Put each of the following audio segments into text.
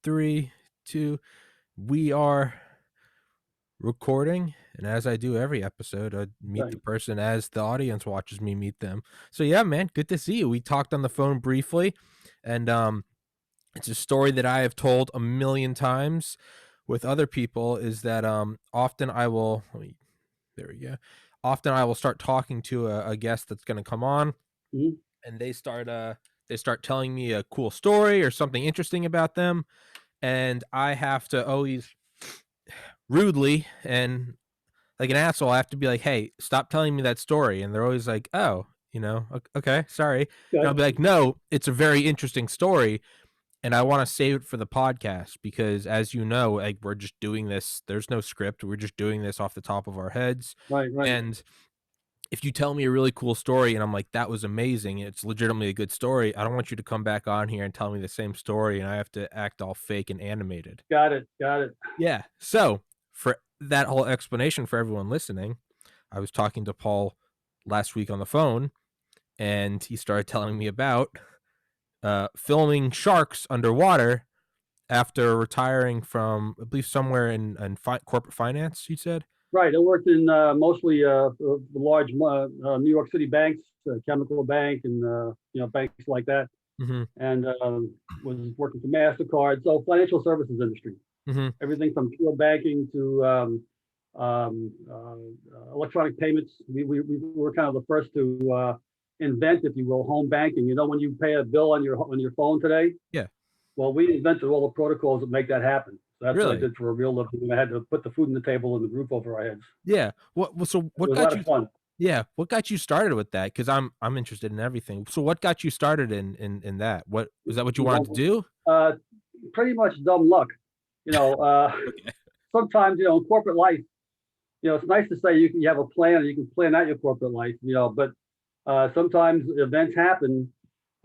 3, 2. We are recording, and as I do every episode, I meet the Right. person as the audience watches me meet them. So yeah, man, good to see you. We talked on the phone briefly, and it's a story that I have told a million times with other people. Is that often I will. There we go. Often I will start talking to a guest that's going to come on, Mhm. and they start telling me a cool story or something interesting about them, and I have to always rudely and like an asshole, I have to be like, "Hey, stop telling me that story." And they're always like, "Oh, okay, sorry." And I'll Okay. be like, "No, it's a very interesting story, and I want to save it for the podcast because, as you know, like we're just doing this. There's no script. We're just doing this off the top of our heads. Right, right. And if you tell me a really cool story and I'm like, that was amazing, it's legitimately a good story, I don't want you to come back on here and tell me the same story and I have to act all fake and animated." Got it, got it. Yeah. So for that whole explanation for everyone listening, I was talking to Paul last week on the phone, and he started telling me about filming sharks underwater after retiring from, I believe, somewhere in corporate finance. He said, Right, I worked in mostly the large New York City banks, Chemical Bank, and banks like that, "Mm-hmm, and was working for Mastercard. So financial services industry, mm-hmm, everything from pure banking to electronic payments. We were kind of the first to invent, if you will, home banking. You know, when you pay a bill on your phone today, yeah, well, we invented all the protocols that make that happen. So that's what I really, did for a real living. I had to put the food on the table and the roof over our heads. yeah." So It what was a lot got of you? fun. Yeah, what got you started with that? Because I'm interested in everything. So what got you started in that? What was that? What you wanted to do? Uh, Pretty much dumb luck. You know, Okay. sometimes, in corporate life, it's nice to say you have a plan and you can plan out your corporate life, but sometimes events happen.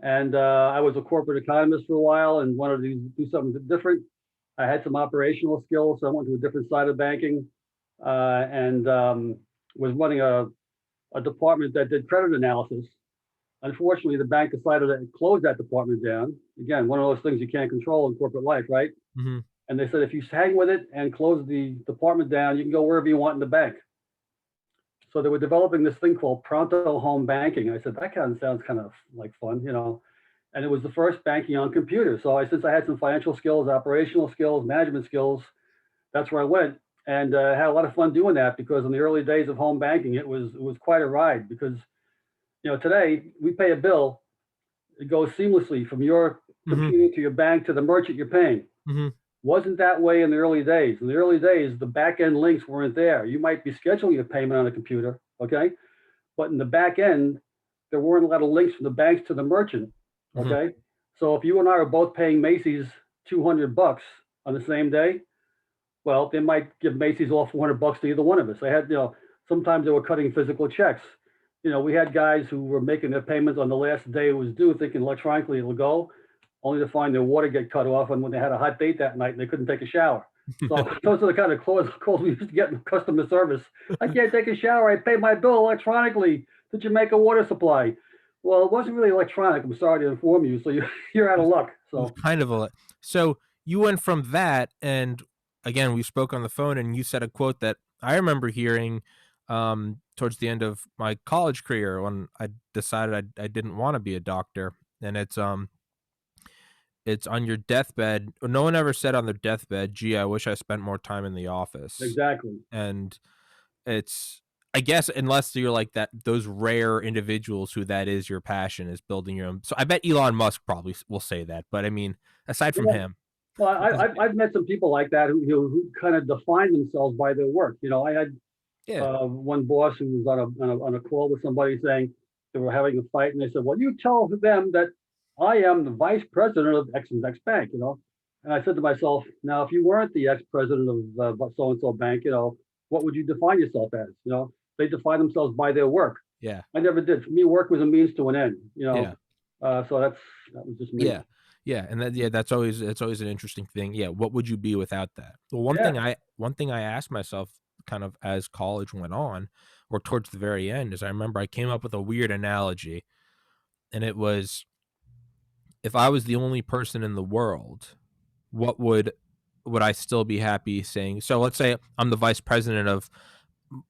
And I was a corporate economist for a while and wanted to do something different. I had some operational skills, so I went to a different side of banking, and was running a department that did credit analysis. Unfortunately, the bank decided to close that department down. Again, one of those things you can't control in corporate life, right? Hmm. And they said if you hang with it and close the department down, you can go wherever you want in the bank. So they were developing this thing called Pronto Home Banking. I said that kind of sounds kind of like fun. And it was the first banking on computers. So since I had some financial skills, operational skills, management skills, that's where I went and had a lot of fun doing that because in the early days of home banking, it was quite a ride because today we pay a bill, it goes seamlessly from your Hmm. computer to your bank to the merchant you're paying. Hmm. Wasn't that way in the early days. In the early days, the back end links weren't there. You might be scheduling your payment on a computer, okay? But in the back end, there weren't a lot of links from the banks to the merchant, Hmm. okay? So if you and I are both paying Macy's $200 on the same day, well, they might give Macy's all $400 to either one of us. They had, sometimes they were cutting physical checks. We had guys who were making their payments on the last day it was due, thinking electronically it'll go, only to find their water get cut off and when they had a hot date that night and they couldn't take a shower. So those are the kind of calls we used to get in customer service. I can't take a shower. I pay my bill electronically. Did you make a water supply? Well, it wasn't really electronic. I'm sorry to inform you. So you're out of luck. It was So kind of a so you went from that, and again, we spoke on the phone, and you said a quote that I remember hearing towards the end of my college career when I decided I didn't want to be a doctor, and it's on your deathbed. No one ever said on their deathbed, "Gee, I wish I spent more time in the office," exactly. and it's. I guess unless you're like that, those rare individuals who that is your passion is building your own. So I bet Elon Musk probably will say that, but I mean, aside from Yeah. him, Well, which is I've met some people like that who kind of define themselves by their work. I had yeah. one boss who was on a call with somebody saying they were having a fight, and they said, "Well, you tell them that I am the vice president of X and X Bank." And I said to myself, "Now, if you weren't the ex-president of so and so bank, what would you define yourself as?" They define themselves by their work. Yeah. I never did. For me, work was a means to an end. Yeah. So that was just me. Yeah. Yeah. And that's always an interesting thing. Yeah. What would you be without that? Well, Yeah. one thing I asked myself kind of as college went on, or towards the very end, is I remember I came up with a weird analogy, and it was if I was the only person in the world, what would I still be happy saying? So let's say I'm the vice president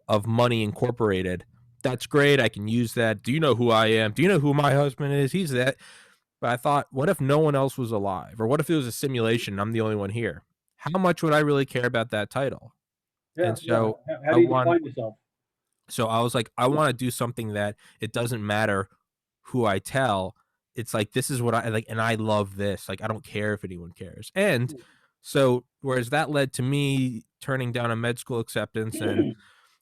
of Money Incorporated. That's great. I can use that. Do you know who I am? Do you know who my husband is? He's that. But I thought, what if no one else was alive? Or what if it was a simulation and I'm the only one here? How much would I really care about that title? Yeah, And yeah. so How I do you want define yourself? so I was like, I want to do something that it doesn't matter who I tell. It's like this is what I like, and I love this. Like I don't care if anyone cares. And so whereas that led to me turning down a med school acceptance and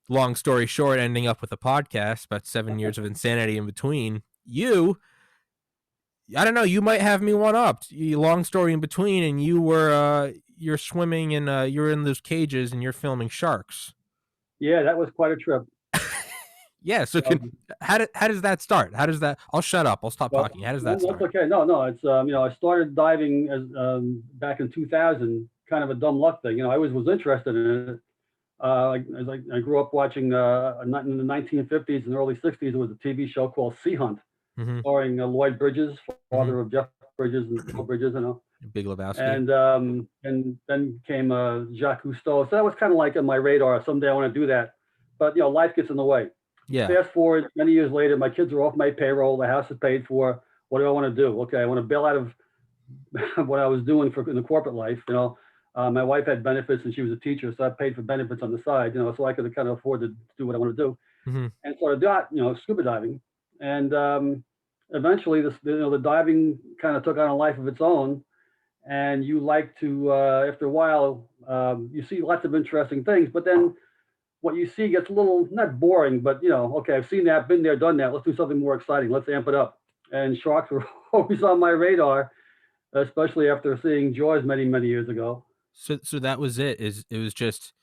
long story short, ending up with a podcast, about 7 years of insanity in between. I don't know, you might have me one up. Long story in between, and you're swimming and you're in those cages and you're filming sharks. Yeah, that was quite a trip. Yeah, so how does that start? How does that? I'll shut up. I'll stop Well, talking. How does no, that that's start? okay. No, no, it's I started diving as back in 2000, kind of a dumb luck thing. I always was interested in it. I grew up watching in the 1950s and early 60s. There was a TV show called Sea Hunt, Mm-hmm. starring Lloyd Bridges, Mm-hmm. father of Jeff Bridges and Phil Bridges, Big Lebowski. and then came Jacques Cousteau. So that was kind of like on my radar. Someday I want to do that, but life gets in the way. Yeah. Fast forward many years later, my kids are off my payroll. The house is paid for. What do I want to do? Okay, I want to bail out of what I was doing in the corporate life. My wife had benefits and she was a teacher, so I paid for benefits on the side. So I could kind of afford to do what I want to do, Mm-hmm. and so I got scuba diving, and eventually the diving kind of took on a life of its own. And you like to after a while you see lots of interesting things, but then what you see gets a little not boring, but okay, I've seen that, been there, done that. Let's do something more exciting. Let's amp it up. And sharks were always on my radar, especially after seeing Jaws many years ago. So that was it. It was just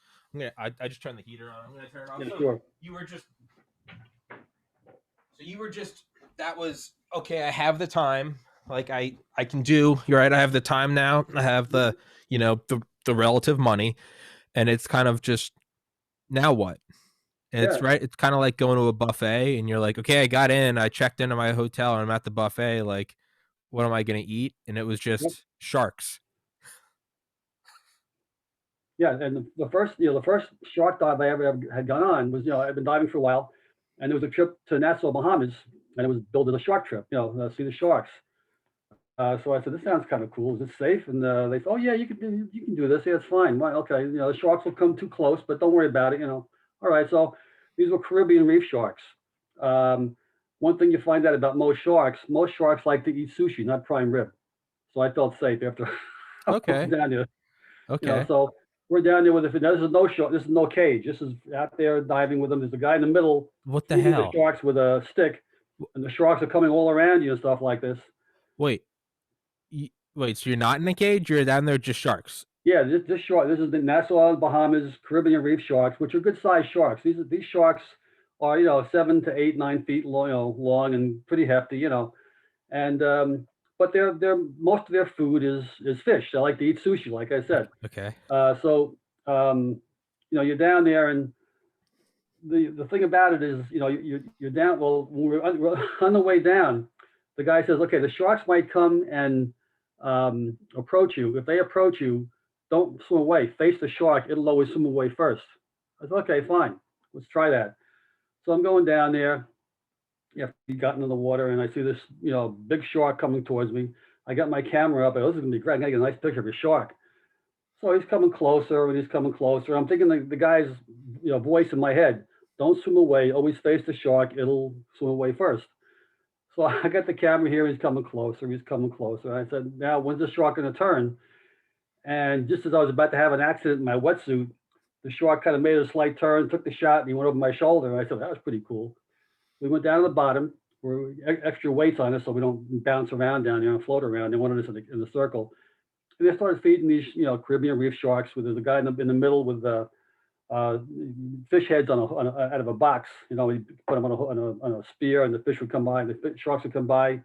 I just turned the heater on. I'm gonna turn it off. Yeah, So sure. you were just so you were just that was okay. I have the time. Like I can do. You're right. I have the time now. I have the the relative money, and it's kind of just now what? And Yeah, it's right. It's kind of like going to a buffet, and you're like, okay, I got in. I checked into my hotel, and I'm at the buffet. Like, what am I gonna eat? And it was yep, just sharks. yeah. And the first shark dive I ever had gone on was I've been diving for a while, and there was a trip to Nassau, Bahamas, and it was billed as a shark trip. See the sharks. So I said, this sounds kind of cool. Is it safe? And they said, oh yeah, you can do this. Yeah, it's fine. Well, okay, the sharks will come too close, but don't worry about it. All right. So these were Caribbean reef sharks. Um, One thing you find out about most sharks like to eat sushi, not prime rib. So I felt safe after I was Okay. down there. Okay. So we're down there with this is no shark. This is no cage. This is out there diving with them. There's a guy in the middle What the feeding the hell? sharks with a stick, and the sharks are coming all around you and stuff like this. Wait. Wait. So you're not in a cage? You're down there just sharks. Yeah, this shark. This is the Nassau, Bahamas, Caribbean reef sharks, which are good sized sharks. These sharks are 7 to 8, 9 feet long, long and pretty hefty. And but they're most of their food is fish. They like to eat sushi, like I said. Okay. So you're down there, and the thing about it is, you're down. Well, when we're on the way down, the guy says, okay, the sharks might come and approach you. If they approach you, don't swim away. Face the shark. It'll always swim away first. I said, okay, fine. Let's try that. So I'm going down there. Yeah, he got into the water, and I see this, big shark coming towards me. I got my camera up. I go, this is gonna be great. I get a nice picture of a shark. So he's coming closer, and he's coming closer. I'm thinking the guy's, voice in my head. Don't swim away. Always face the shark. It'll swim away first. So I got the camera here. He's coming closer. He's coming closer. I said, now when's the shark going to turn? And just as I was about to have an accident in my wetsuit, the shark kind of made a slight turn, took the shot, and he went over my shoulder. And I said, that was pretty cool. We went down to the bottom. We're extra weights on us so we don't bounce around down there and float around. They wanted us in the circle. And they started feeding these, Caribbean reef sharks. There's a guy in the middle with uh, fish heads out of a box. We put them on a spear, and the fish would come by, and the sharks would come by.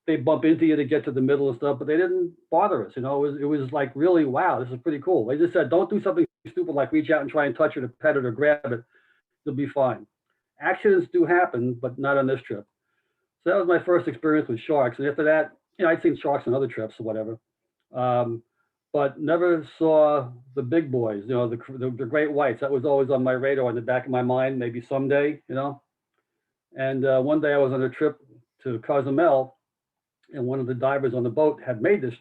They bump into you to get to the middle and stuff, but they didn't bother us. It was like, really, wow, this is pretty cool. They just said, don't do something stupid like reach out and try and touch it or pet it or grab it. You'll be fine. Accidents do happen, but not on this trip. So that was my first experience with sharks. And after that, I'd seen sharks on other trips or whatever. Um, but never saw the big boys, the great whites. That was always on my radar, in the back of my mind, maybe someday. And one day I was on a trip to Cozumel, and one of the divers on the boat had made this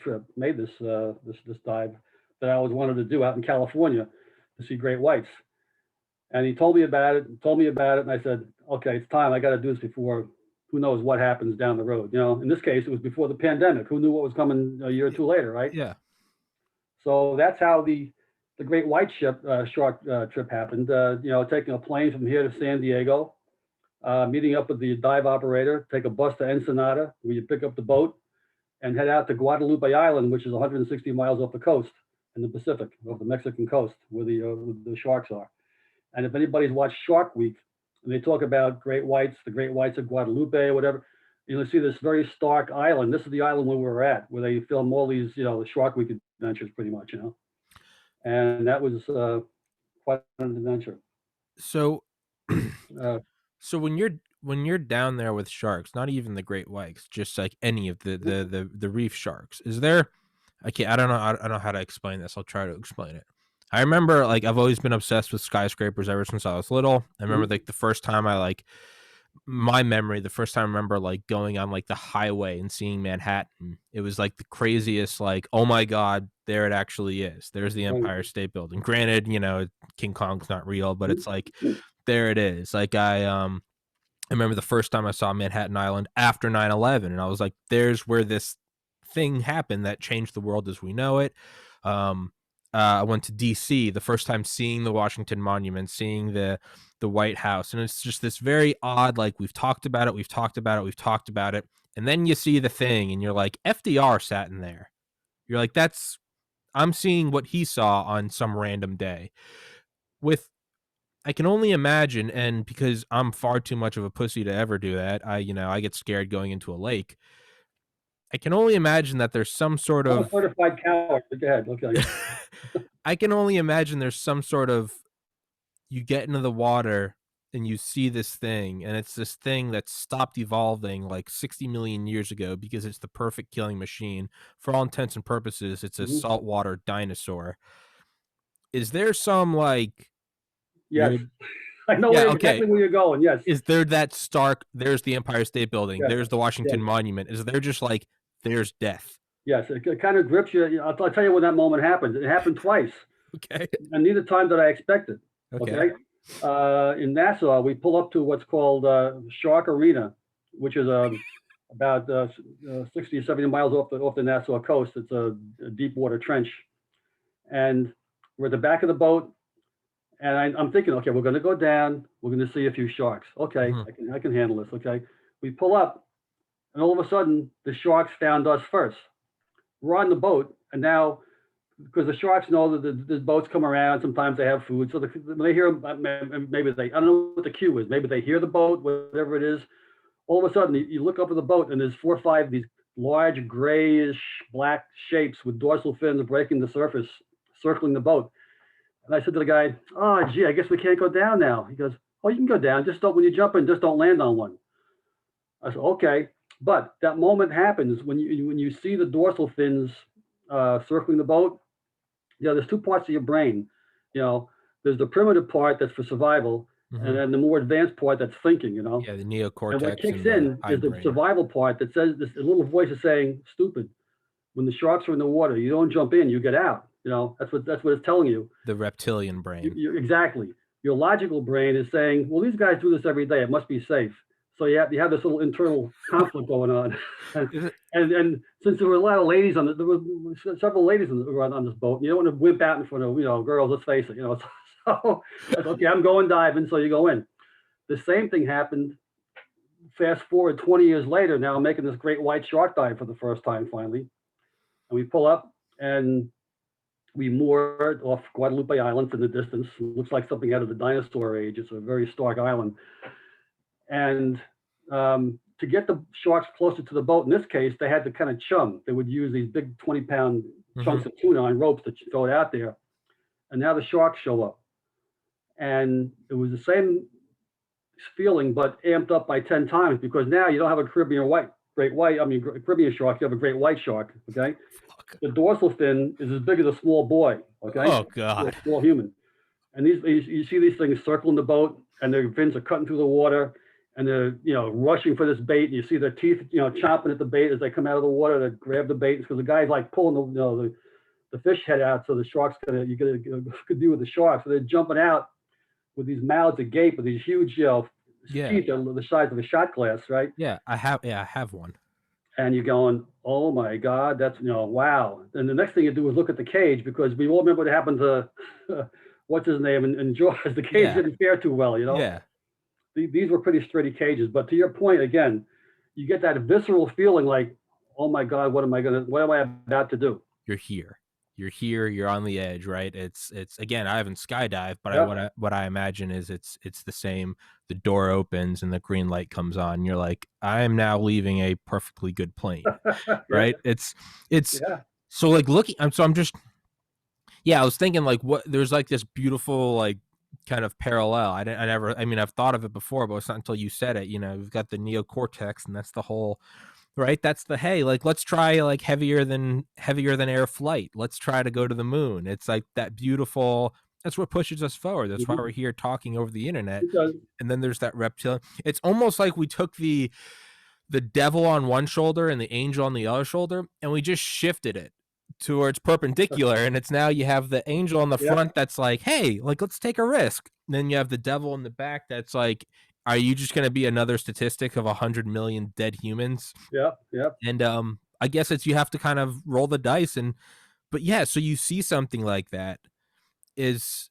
dive that I always wanted to do out in California to see great whites. And he told me about it, and I said, okay, it's time. I got to do this before who knows what happens down the road. In this case, it was before the pandemic. Who knew what was coming a year or two later, right? Yeah. So that's how the great white shark trip happened. Taking a plane from here to San Diego, meeting up with the dive operator, take a bus to Ensenada, where you pick up the boat and head out to Guadalupe Island, which is 160 miles off the coast in the Pacific, off the Mexican coast, where the sharks are. And if anybody's watched Shark Week, and they talk about great whites, the great whites of Guadalupe or whatever, you'll see this very stark island. This is the island where we were at, where they film all these, the Shark Week adventures, pretty much, And that was quite an adventure. So, so when you're down there with sharks, not even the great whites, just like any of the reef sharks, is there? I don't know how to explain this. I'll try to explain it. I remember, like, I've always been obsessed with skyscrapers ever since I was little. I remember like the first time I remember like going on like the highway and seeing Manhattan. It was like the craziest, like, oh my God, there it actually is. There's the Empire State Building. Granted, King Kong's not real, but it's like, there it is. Like I remember the first time I saw Manhattan Island after 9/11, and I was like, there's where this thing happened that changed the world as we know it. I went to DC the first time, seeing the Washington Monument, seeing the White House, and it's just this very odd, like, we've talked about it, and then you see the thing, and you're like, FDR sat in there. You're like, I'm seeing what he saw on some random day. I can only imagine, and because I'm far too much of a pussy to ever do that, I get scared going into a lake. I can only imagine that there's some sort I'm of a certified coward. Go ahead. Okay. I can only imagine there's some sort of, you get into the water and you see this thing, and it's this thing that stopped evolving like 60 million years ago because it's the perfect killing machine. For all intents and purposes, it's a saltwater dinosaur. Is there some, like, Yes. weird... I know exactly where you're going. Yes. Is there that stark, there's the Empire State Building, Yes. there's the Washington Monument. Is there just like, there's death? Yes, it kind of grips you. I'll tell you when that moment happened. It happened twice. Okay. And neither time did I expect it. Okay. In Nassau, we pull up to what's called Shark Arena, which is about 60 or 70 miles off the Nassau coast. It's a deep water trench. And we're at the back of the boat. And I'm thinking, okay, we're going to go down. We're going to see a few sharks. Okay, I can handle this. Okay. We pull up, and all of a sudden, the sharks found us first. We're on the boat, and now, because the sharks know that the boats come around, sometimes they have food. So when they hear them, maybe I don't know what the cue is. Maybe they hear the boat, whatever it is. All of a sudden, you look up at the boat, and there's 4 or 5 these large grayish black shapes with dorsal fins breaking the surface, circling the boat. And I said to the guy, "Oh, gee, I guess we can't go down now." He goes, "Oh, you can go down. Just don't, when you jump in, just don't land on one." I said, "Okay." But that moment happens when you see the dorsal fins circling the boat. There's 2 parts of your brain. There's the primitive part that's for survival, and then the more advanced part that's thinking. Yeah, the neocortex. And what kicks in is the survival part that says this. A little voice is saying, "Stupid. When the sharks are in the water, you don't jump in, you get out." That's what it's telling you. The reptilian brain. Exactly. Your logical brain is saying, "Well, these guys do this every day. It must be safe." So you have this little internal conflict going on. and since there were a lot of ladies there were several ladies on this boat, you don't want to wimp out in front of girls. Let's face it. So okay, I'm going diving, so you go in. The same thing happened. Fast forward 20 years later. Now I'm making this great white shark dive for the first time finally, and we pull up and we moored off Guadalupe Island in the distance. It looks like something out of the dinosaur age. It's a very stark island. And to get the sharks closer to the boat, in this case, they had to kind of chum. They would use these big 20-pound chunks of tuna on ropes to throw it out there. And now the sharks show up. And it was the same feeling, but amped up by 10 times, because now you don't have a Caribbean shark, you have a great white shark, okay? The dorsal fin is as big as a small boy, okay? Oh A God. small human. And you see these things circling the boat, and their fins are cutting through the water, and they're rushing for this bait. And you see their teeth chomping at the bait as they come out of the water to grab the bait, because the guy's like pulling the fish head out, so the shark's you get a good view of the shark. So they're jumping out with these mouths agape with these huge Yeah. teeth that are the size of a shot glass, right? Yeah, I have one. And you're going, oh my God, that's wow. And the next thing you do is look at the cage, because we all remember what happened to what's his name in Jaws. The cage Yeah. didn't fare too well, Yeah. These were pretty sturdy cages. But to your point again, you get that visceral feeling like, oh my God, what am I about to do? You're here. You're here, you're on the edge, right? It's again, I haven't skydived, but Yep. what I imagine is it's the same. The door opens and the green light comes on. You're like, I am now leaving a perfectly good plane, Yeah. right? It's Yeah. so like looking I'm just yeah, I was thinking like what there's like this beautiful like kind of parallel. I mean I've thought of it before, but it's not until you said it, we've got the neocortex and that's the whole right? That's the hey, like let's try like heavier than air flight. Let's try to go to the moon. It's like that beautiful that's what pushes us forward. That's why Mhm. we're here talking over the internet. Because And then there's that reptilian. It's almost like we took the devil on one shoulder and the angel on the other shoulder, and we just shifted it towards perpendicular. And it's now you have the angel on the yeah, front that's like, hey, like let's take a risk. And then you have the devil in the back that's like, are you just going to be another statistic of 100 million dead humans? yeah, yeah. And I guess it's you have to kind of roll the dice. And but yeah, so you see something like that is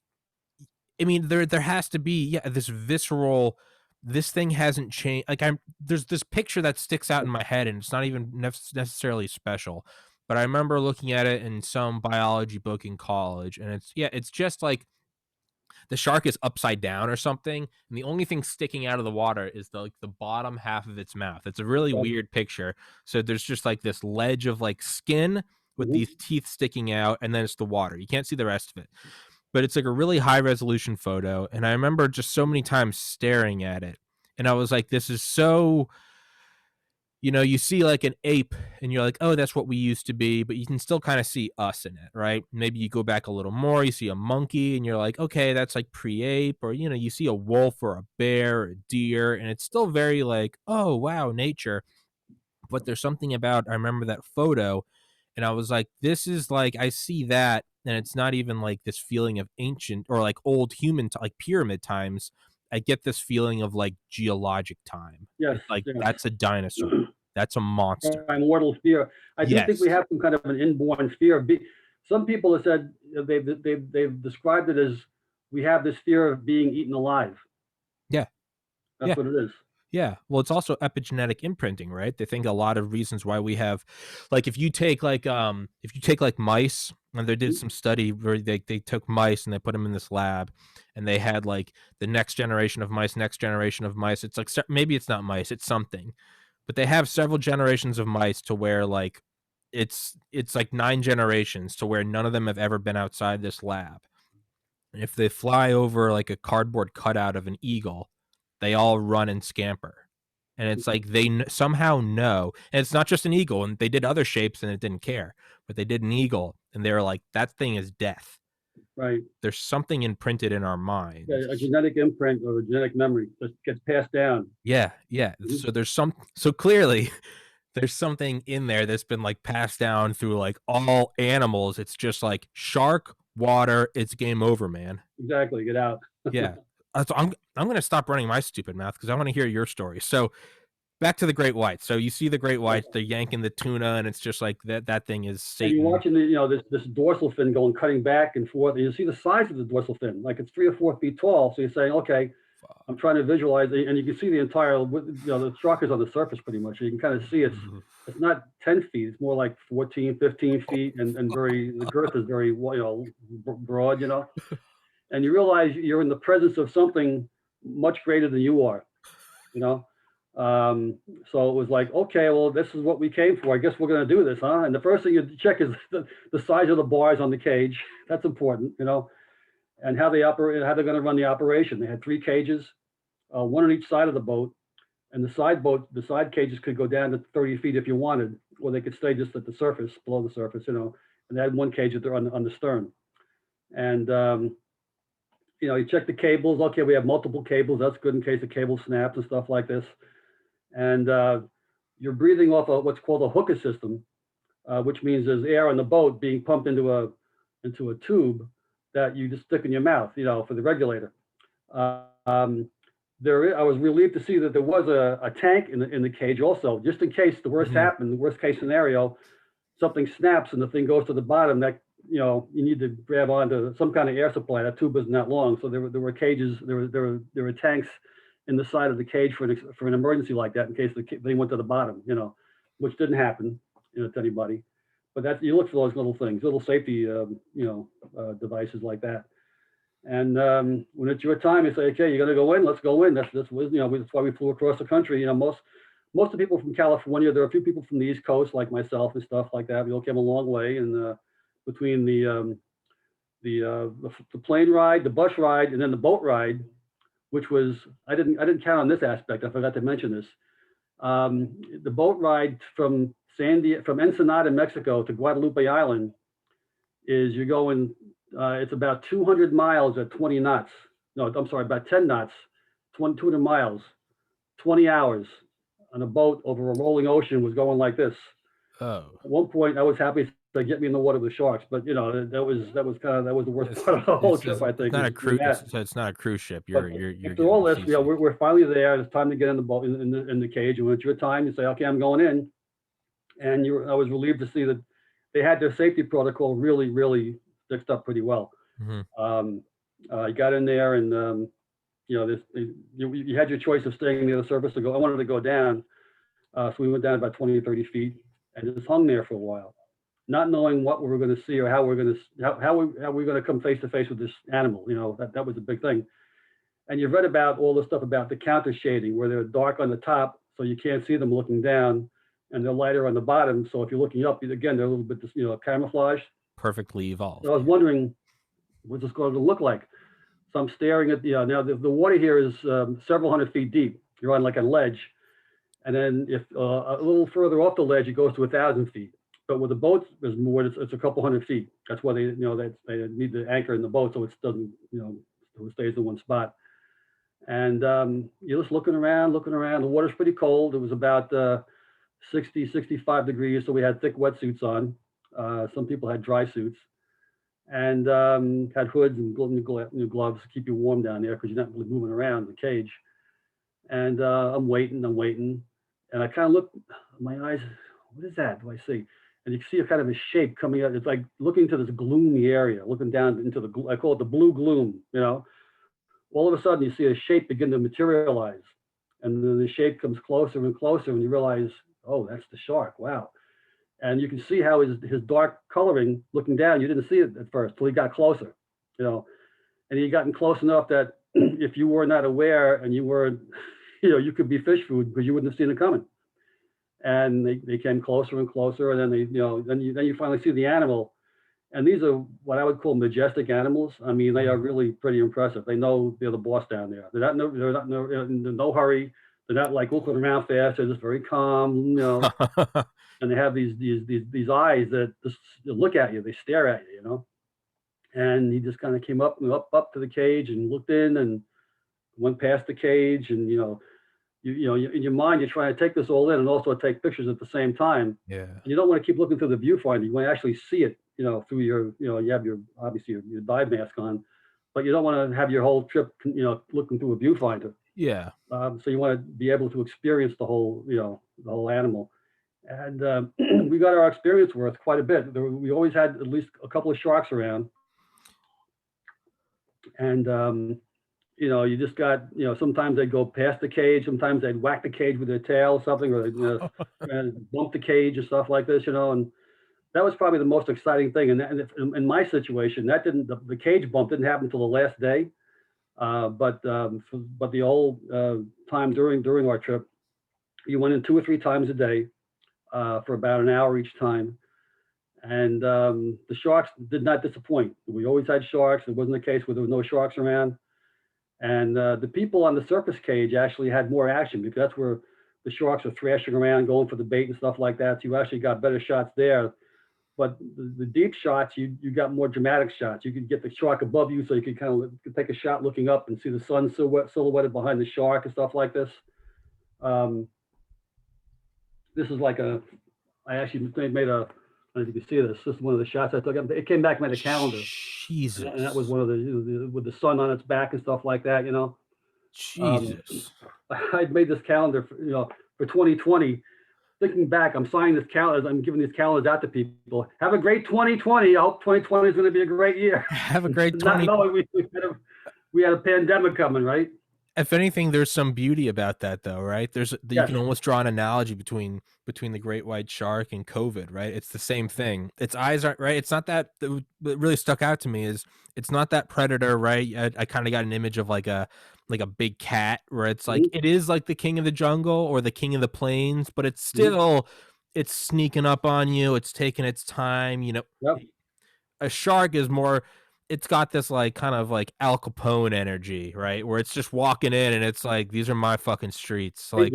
I mean, there has to be this visceral. This thing hasn't changed. Like there's this picture that sticks out in my head, and it's not even necessarily special. But I remember looking at it in some biology book in college, and it's just like the shark is upside down or something, and the only thing sticking out of the water is the bottom half of its mouth. It's a really Okay. weird picture. So there's just like this ledge of like skin with Mhm. these teeth sticking out, and then it's the water. You can't see the rest of it, but it's like a really high resolution photo. And I remember just so many times staring at it. And I was like, this is so, you see like an ape and you're like, oh, that's what we used to be, but you can still kind of see us in it, right? Maybe you go back a little more, you see a monkey and you're like, okay, that's like pre ape, or, you see a wolf or a bear or a deer, and it's still very like, oh, wow, nature. But there's something about, I remember that photo and I was like, this is like, I see that. And it's not even like this feeling of ancient or like old human, like pyramid times. I get this feeling of like geologic time. Yes, It's like, yes. that's a dinosaur. That's a monster. Primordial fear. I do think we Yes. have some kind of an inborn fear. Some people have said they've described it as we have this fear of being eaten alive. Yeah. That's Yeah. what it is. Yeah. Well, it's also epigenetic imprinting, right? They think a lot of reasons why we have like if you take like mice and they did Mhm. some study where they took mice and they put them in this lab and they had like the next generation of mice. It's like maybe it's not mice, it's something. But they have several generations of mice to where like it's like 9 generations to where none of them have ever been outside this lab. And if they fly over like a cardboard cutout of an eagle, they all run and scamper. And it's like they somehow know, and it's not just an eagle. And they did other shapes and it didn't care, but they did an eagle, and they were like, "That thing is death." Right. There's something imprinted in our Yeah, a minds. genetic imprint or a genetic memory that gets passed down. Yeah, yeah. Mhm. So clearly there's something in there that's been like passed down through like all animals. It's just like shark, water. It's game over, man. Exactly. Get out. Yeah. So I'm gonna stop running my stupid mouth because I want to hear your story. So back to the great whites. So you see the great whites, they're yanking the tuna, and it's just like that thing is And you're Satan. watching this dorsal fin going cutting back and forth, and you see the size of the dorsal fin, like it's 3 or 4 feet tall. So you're saying, okay, I'm trying to visualize it, and you can see the entire, the shark is on the surface pretty much. You can kind of see it's not 10 feet, it's more like 14, 15 feet, and the girth is very, broad, and you realize you're in the presence of something much greater than you are, you know. Um, so it was like, okay, well, this is what we came for. I guess we're going to do this, huh? And the first thing you check is the size of the bars on the cage. That's important, and how they operate, how they're going to run the operation. They had 3 cages, one on each side of the boat, and the side cages could go down to 30 feet if you wanted. or they could stay just at the surface, below the surface, and they had one cage on the stern. And you check the cables. Okay, we have multiple cables. That's good in case the cable snaps and stuff like this. And you're breathing off of what's called a hookah system, which means there's air on the boat being pumped into a tube that you just stick in your mouth, for the regulator. I was relieved to see that there was a tank in the cage also, just in case the worst happened, the worst case scenario, something snaps and the thing goes to the bottom. That you need to grab onto some kind of air supply. That tube isn't that long, so there were cages, there were tanks in the side of the cage for an emergency like that, in case they went to the bottom, which didn't happen, to anybody. But you look for those little things, little safety, devices like that. And when it's your time, you say, okay, you're going to go in, let's go in. That's why we flew across the country. Most of the people from California, there are a few people from the East Coast, like myself and stuff like that. We all came a long way, and between the plane ride, the bus ride, and then the boat ride, which was I didn't count on this aspect. I forgot to mention this. The boat ride from Ensenada, Mexico to Guadalupe Island is you're going. It's about 200 miles at 20 knots. No, I'm sorry, about 10 knots, 200 miles, 20 hours on a boat over a rolling ocean was going like this. Oh. At one point, I was happy to get me in the water with the sharks, but that was the worst part of the whole trip. I think it's not a cruise. It's not a cruise ship. You're after all this, we're finally there. It's time to get in the boat in the cage, and when it's your time, you say, okay, I'm going in. And I was relieved to see that they had their safety protocol really, really fixed up pretty well. You got in there, and you had your choice of staying near the surface to go. I wanted to go down, so we went down about 20 or 30 feet and just hung there for a while, not knowing what we were going to see or how we're going to how we're going to come face to face with this animal. That was a big thing. And you've read about all the stuff about the counter shading, where they're dark on the top, so you can't see them looking down, and they're lighter on the bottom. So if you're looking up, again, they're a little bit camouflaged. Perfectly evolved. So I was wondering what's this going to look like. So I'm staring at now the water here is several hundred feet deep. You're on like a ledge, and then if a little further off the ledge, it goes to 1,000 feet. But with the boats, there's more. It's a couple hundred feet. That's why they they need the anchor in the boat, so it doesn't so it stays in one spot. And you're just looking around. The water's pretty cold. It was about 60, 65 degrees, so we had thick wetsuits on. Some people had dry suits, and had hoods and gloves to keep you warm down there, because you're not really moving around in the cage. And I'm waiting, and I kind of look, my eyes, what is that? Do I see? And you can see a kind of a shape coming out. It's like looking into this gloomy area, looking down into I call it the blue gloom. All of a sudden you see a shape begin to materialize, and then the shape comes closer and closer, and you realize, oh, that's the shark. Wow. And you can see how his dark coloring, looking down, you didn't see it at first till he got closer, and he gotten close enough that if you were not aware and you were, you could be fish food, because you wouldn't have seen it coming. And they came closer and closer, and then then you finally see the animal. And these are what I would call majestic animals. I mean, they are really pretty impressive. They know they're the boss down there. They're not in no hurry. They're not like looking around fast. They're just very calm, and they have these eyes that just look at you. They stare at you, And he just kind of came up to the cage and looked in and went past the cage. And you in your mind, you're trying to take this all in and also take pictures at the same time. Yeah. And you don't want to keep looking through the viewfinder. You want to actually see it, through your, you have obviously your dive mask on, but you don't want to have your whole trip, looking through a viewfinder. Yeah. So you want to be able to experience the whole, the whole animal. And we got our experience worth quite a bit. We always had at least a couple of sharks around. And, you just got, sometimes they'd go past the cage. Sometimes they'd whack the cage with their tail or something, or they'd bump the cage or stuff like this, And that was probably the most exciting thing. And in my situation, the cage bump didn't happen until the last day. But the whole time during our trip, you went in 2 or 3 times a day for about an hour each time. And the sharks did not disappoint. We always had sharks. It wasn't a case where there was no sharks around. And the people on the surface cage actually had more action, because that's where the sharks are thrashing around, going for the bait and stuff like that. So you actually got better shots there. But the deep shots, you got more dramatic shots. You could get the shark above you, so you could kind of take a shot looking up and see the sun silhouetted behind the shark and stuff like this. This is like I actually made a, I don't know if you can see this. This is one of the shots I took. It came back and made a calendar. Jesus. And that was one of the with the sun on its back and stuff like that, you know. Jesus. I made this calendar for 2020. Thinking back, I'm signing this calendar. I'm giving these calendars out to people. Have a great 2020. I hope 2020 is going to be a great year. Have a great 2020. Not knowing we had a pandemic coming, right? If anything, there's some beauty about that, though, right? You can almost draw an analogy between the great white shark and COVID, right? It's the same thing. Its eyes aren't right. It's not that. What really stuck out to me is it's not that predator, right? I kind of got an image of like a big cat, where it's like it is like the king of the jungle or the king of the plains, but it's still it's sneaking up on you. It's taking its time, Yep. A shark is more. It's got this like kind of like Al Capone energy, right? Where it's just walking in and it's like, these are my fucking streets. Like,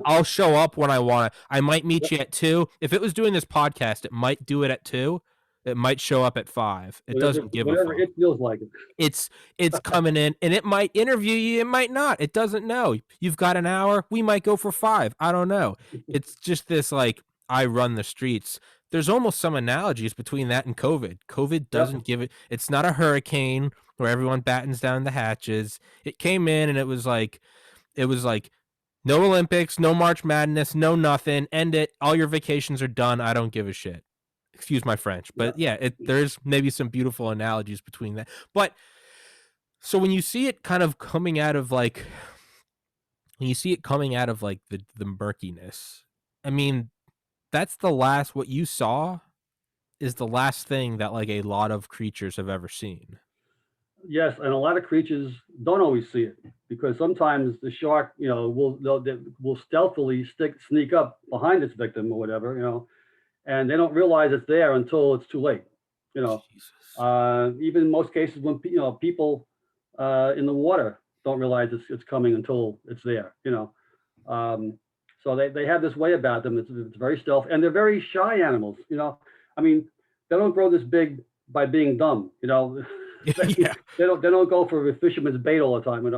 I'll show up when I want to. I might meet you at 2. If it was doing this podcast, it might do it at 2. It might show up at 5. It doesn't give a fuck. Whatever it feels like. It's coming in, and it might interview you. It might not. It doesn't know. You've got an hour. We might go for 5. I don't know. It's just this like, I run the streets. There's almost some analogies between that and COVID. COVID doesn't give it. It's not a hurricane where everyone battens down the hatches. It came in and it was like no Olympics, no March Madness, no nothing. End it. All your vacations are done. I don't give a shit. Excuse my French, but there's maybe some beautiful analogies between that. But so when you see it kind of coming out of like, the murkiness, I mean, that's what you saw is the last thing that like a lot of creatures have ever seen. Yes, and a lot of creatures don't always see it, because sometimes the shark, will stealthily sneak up behind its victim or whatever, and they don't realize it's there until it's too late. Even in most cases when people in the water don't realize it's coming until it's there. So they have this way about them. It's very stealth, and they're very shy animals. I mean, they don't grow this big by being dumb. They don't go for a fisherman's bait all the time.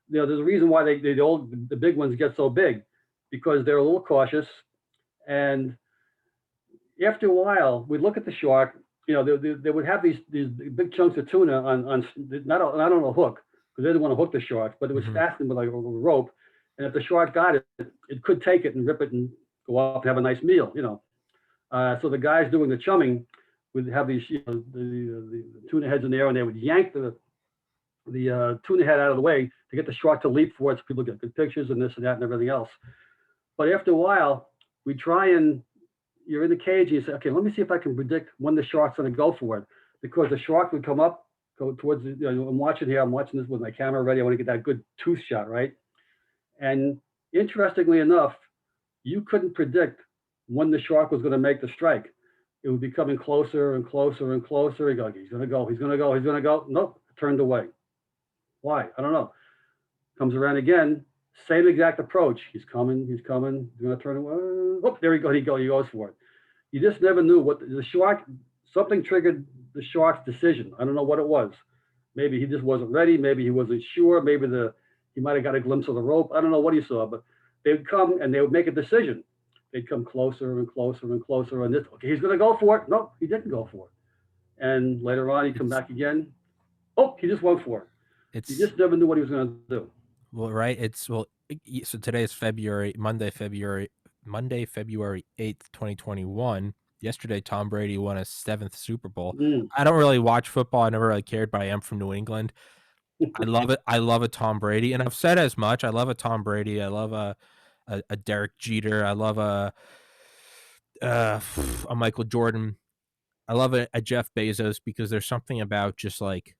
There's a reason why the big ones get so big, because they're a little cautious, and after a while, we look at the shark. They would have these big chunks of tuna on not on a hook, because they didn't want to hook the sharks, but it was fastened with like a rope. And if the shark got it, it could take it and rip it and go off and have a nice meal, So the guys doing the chumming would have these, the tuna heads in the air, and they would yank the tuna head out of the way to get the shark to leap for it, so people get good pictures and this and that and everything else. But after a while, we try and you're in the cage and you say, okay, let me see if I can predict when the shark's going to go for it, because the shark would come up, go towards I'm watching this with my camera ready. I want to get that good tooth shot, right? And interestingly enough, you couldn't predict when the shark was going to make the strike. It would be coming closer and closer and closer. He's going to go. Nope, turned away. Why? I don't know. Comes around again, same exact approach. He's coming. He's going to turn away. Oh, there he goes. He goes for it. You just never knew what the shark. Something triggered the shark's decision. I don't know what it was. Maybe he just wasn't ready. Maybe he wasn't sure. Maybe he might have got a glimpse of the rope. I don't know what he saw, but they'd come and they would make a decision. They'd come closer and closer and closer. And okay, he's going to go for it. No, he didn't go for it. And later on, he'd come back again. Oh, he just went for it. He just never knew what he was going to do. Well, right. So today is Monday, February 8th, 2021. Yesterday, Tom Brady won his 7th Super Bowl. I don't really watch football. I never really cared, but I am from New England. I love it. I love a Tom Brady, and I've said as much. I love a Tom Brady. I love a Derek Jeter. I love a Michael Jordan. I love a Jeff Bezos, because there's something about just like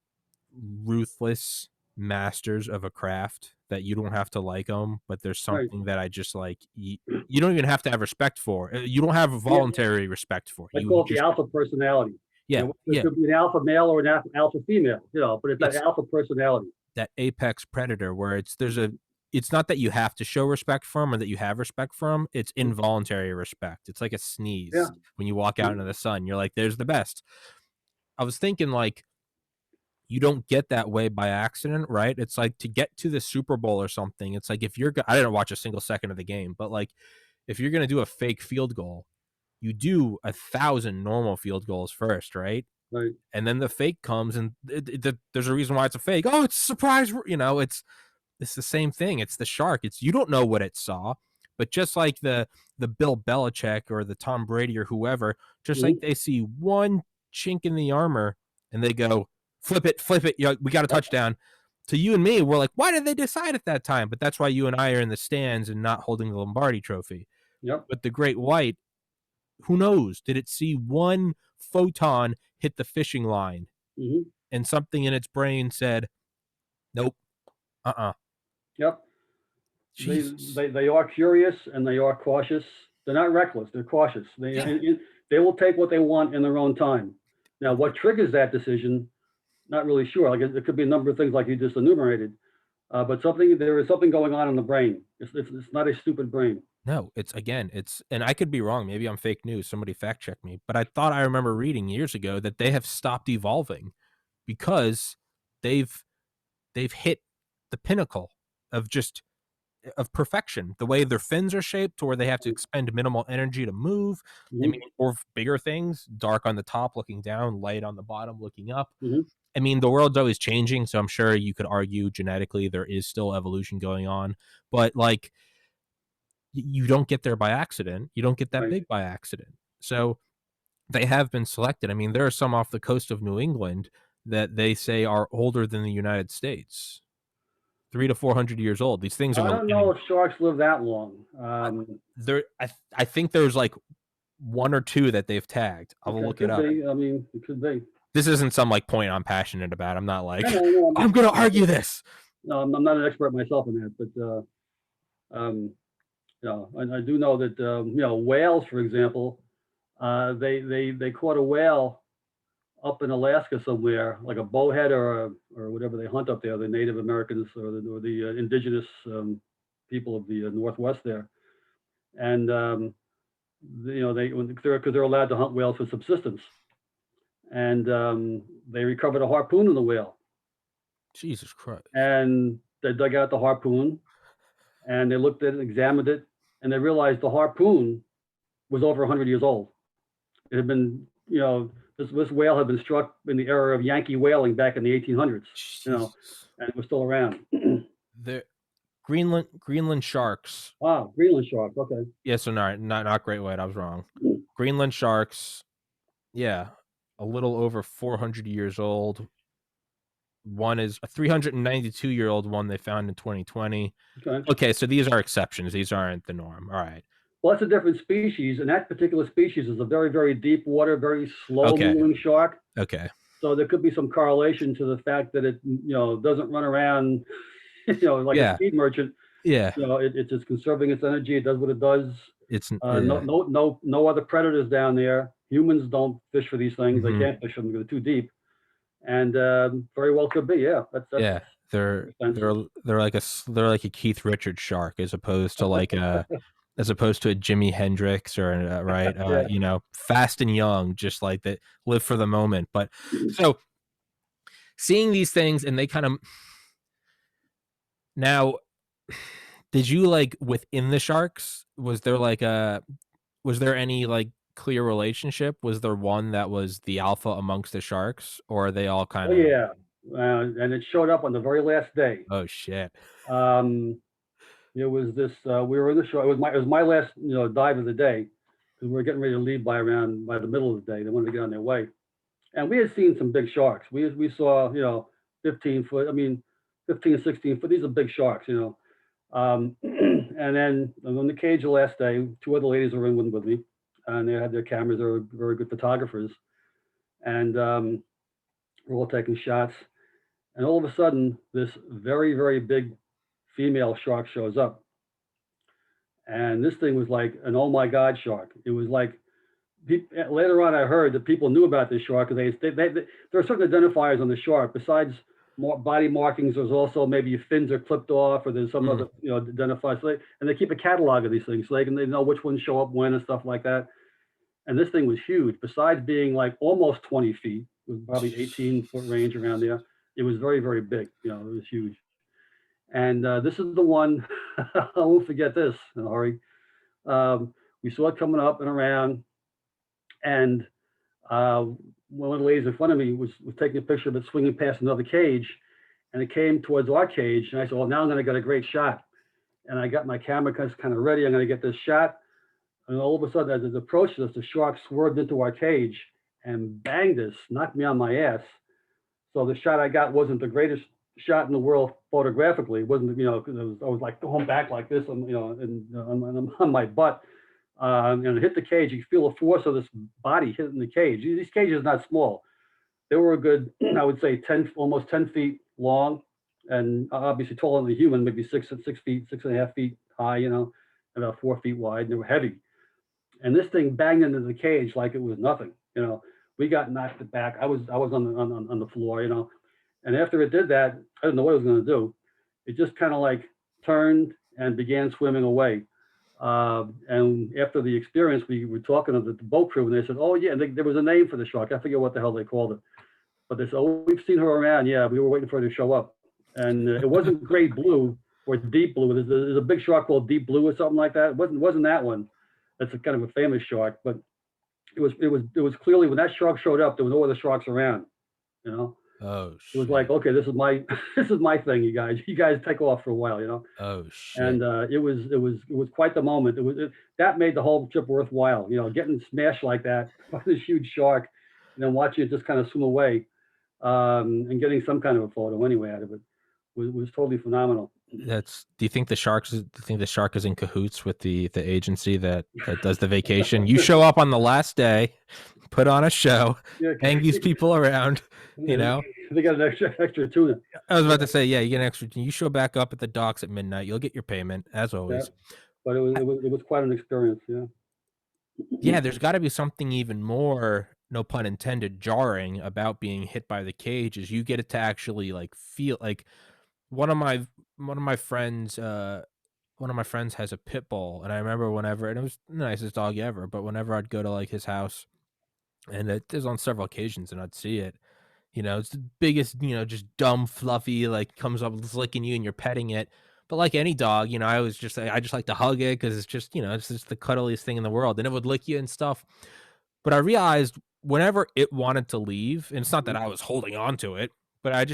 ruthless masters of a craft that you don't have to like them, but there's something that I just like. You don't even have to have respect for. You don't have a voluntary respect for. I call it the alpha personality. It could be an alpha male or an alpha female, but it's that alpha personality. That apex predator, where there's a it's not that you have to show respect for them or that you have respect for them. It's involuntary respect. It's like a Yeah. sneeze when you walk out Mhm. into the sun. You're like, there's the best. I was thinking, like, you don't get that way by accident, right? It's like to get to the Super Bowl or something. It's like if you're, I didn't watch a single second of the game, but like if you're going to do a fake field goal, you do 1,000 normal field goals first, right? Right. And then the fake comes, and there's a reason why it's a fake. Oh, it's a surprise! It's the same thing. It's the shark. It's you don't know what it saw, but just like the Bill Belichick or the Tom Brady or whoever, just like Mhm. they see one chink in the armor and they go flip it. We got a Yep. touchdown. To you and me, we're like, why did they decide at that time? But that's why you and I are in the stands and not holding the Lombardi Trophy. Yep. But the Great White, who knows? Did it see one photon hit the fishing line Mhm. and something in its brain said, nope, Yep. They Jesus. they they are curious and they are cautious. They're not reckless. They're cautious. Yeah. They will take what they want in their own time. Now, what triggers that decision? Not really sure. Like it could be a number of things like you just enumerated. But there is something going on in the brain. It's not a stupid brain. No, and I could be wrong. Maybe I'm fake news. Somebody fact check me. But I thought I remember reading years ago that they have stopped evolving because they've they've hit the pinnacle of just of perfection. The way their fins are shaped to where they have to expend minimal energy to move. I mean, Hmm. or bigger things, dark on the top looking down, light on the bottom looking up. Hmm. I mean, the world's always changing, so I'm sure you could argue genetically there is still evolution going on, but like you don't get there by accident. You don't get that Right. big by accident. So they have been selected. I mean, there are some off the coast of New England that they say are older than the United States, 300 to 400 years old. These things I are. don't I know mean, if sharks live that long. there. I think there's like one or two that they've tagged. I will Okay, look it could up. be. I mean, it could be. This isn't some like point I'm passionate about. I'm not like I know. No, I'm going to argue this. no, I'm not an expert myself in that, but I do know that whales, for example, they caught a whale up in Alaska somewhere, like a bowhead or whatever they hunt up there, the Native Americans or the indigenous people of the Northwest there, and because they're allowed to hunt whales for subsistence, and they recovered a harpoon in the whale, Jesus Christ. and they dug out the harpoon and they looked at it, examined it, and they realized the harpoon was over 100 years old. It had been, this whale had been struck in the era of Yankee whaling back in the 1800s, Jesus. and it was still around. The Greenland sharks. Wow, Greenland shark. Okay. Yeah, so not great white. I was wrong. Greenland sharks, yeah, a little over 400 years old. One is a 392-year-old one they found in 2020. Okay. Okay, so these are exceptions. These aren't the norm. All right. Well, that's a different species, and that particular species is a very, very deep water, very slow Okay. moving shark. Okay. So there could be some correlation to the fact that it, doesn't run around, like a Yeah. speed merchant. Yeah. It's just conserving its energy. It does what it does. It's No other predators down there. Humans don't fish for these things. They Mhm. can't fish them because they're too deep. And very well could be. Yeah, that's Yeah. They're makes sense. they're like a Keith Richards shark as opposed to like a Jimi Hendrix or right, Yeah. fast and young, just like that, live for the moment. But so seeing these things and they kind of now, did you like within the sharks? Was there any like clear relationship? Was there one that was the alpha amongst the sharks, or are they all kind Oh of? yeah, and it showed up on the very last day. Oh shit! Um, it was this. We were in the show. It was my last dive of the day because we were getting ready to leave by the middle of the day. They wanted to get on their way, and we had seen some big sharks. We saw 15 foot. I mean, 15, 16 foot. These are big sharks. And then on the cage the last day, two other ladies were in with me, and they had their cameras. They were very good photographers, and we're all taking shots. And all of a sudden, this very, very big female shark shows up. And this thing was like an oh my God shark. It was like, later on, I heard that people knew about this shark because there are certain identifiers on the shark besides more body markings. There's also maybe your fins are clipped off, or there's some Mm. other, identified. So and they keep a catalog of these things, so they know which ones show up when and stuff like that. And this thing was huge. Besides being like almost 20 feet, it was probably 18-foot range around there. It was very, very big. It was huge. And this is the one, I won't forget this in a hurry. We saw it coming up and around, and uh, one of the ladies in front of me was taking a picture of it swinging past another cage, and it came towards our cage. And I said, well, now I'm going to get a great shot. And I got my camera kind of ready. I'm going to get this shot. And all of a sudden, as it approached us, the shark swerved into our cage and banged us, knocked me on my ass. So the shot I got wasn't the greatest shot in the world photographically. It wasn't, I was like going back like this, on my butt. And it hit the cage. You feel the force of this body hitting the cage. These cages are not small. They were a good, I would say, almost 10 feet long, and obviously taller than the human, maybe 6 feet, 6.5 feet high, about 4 feet wide. And they were heavy. And this thing banged into the cage like it was nothing. We got knocked back. I was on the floor. And after it did that, I didn't know what it was going to do. It just kind of like turned and began swimming away. And after the experience, we were talking to the boat crew, and they said, "Oh yeah," and there was a name for the shark. I forget what the hell they called it, but they said, "Oh, we've seen her around. Yeah, we were waiting for her to show up." And it wasn't great blue or deep blue. There's a big shark called deep blue or something like that. It wasn't that one. That's a kind of a famous shark, but it was clearly when that shark showed up, there was no other sharks around. You know, Oh it was like, shit. okay, this is my this is my thing, you guys. You guys take off for a while. Oh shit. And it was quite the moment. That made the whole trip worthwhile. Getting smashed like that by this huge shark, and then watching it just kind of swim away, and getting some kind of a photo anyway out of it was totally phenomenal. Do you think the shark is in cahoots with the agency that does the vacation? You show up on the last day, put on a show, Yeah, hang these people around, you know? they got an extra tuna. I was about Yeah, to say, yeah, you get an extra. You show back up at the docks at midnight, you'll get your payment as yeah, always. but it was quite an experience. Yeah. Yeah, there's got to be something even more, no pun intended, jarring about being hit by the cage. Is you get it to actually like feel like one of my one of my friends one of my friends has a pit bull, and I remember whenever, and it was the nicest dog ever, but whenever I'd go to like his house, and it is on several occasions, and I'd see it, it's the biggest, just dumb, fluffy, like comes up licking you and you're petting it. But like any dog, I just like to hug it because it's just, it's just the cuddliest thing in the world. And it would lick you and stuff. But I realized whenever it wanted to leave, and it's not that I was holding on to it, but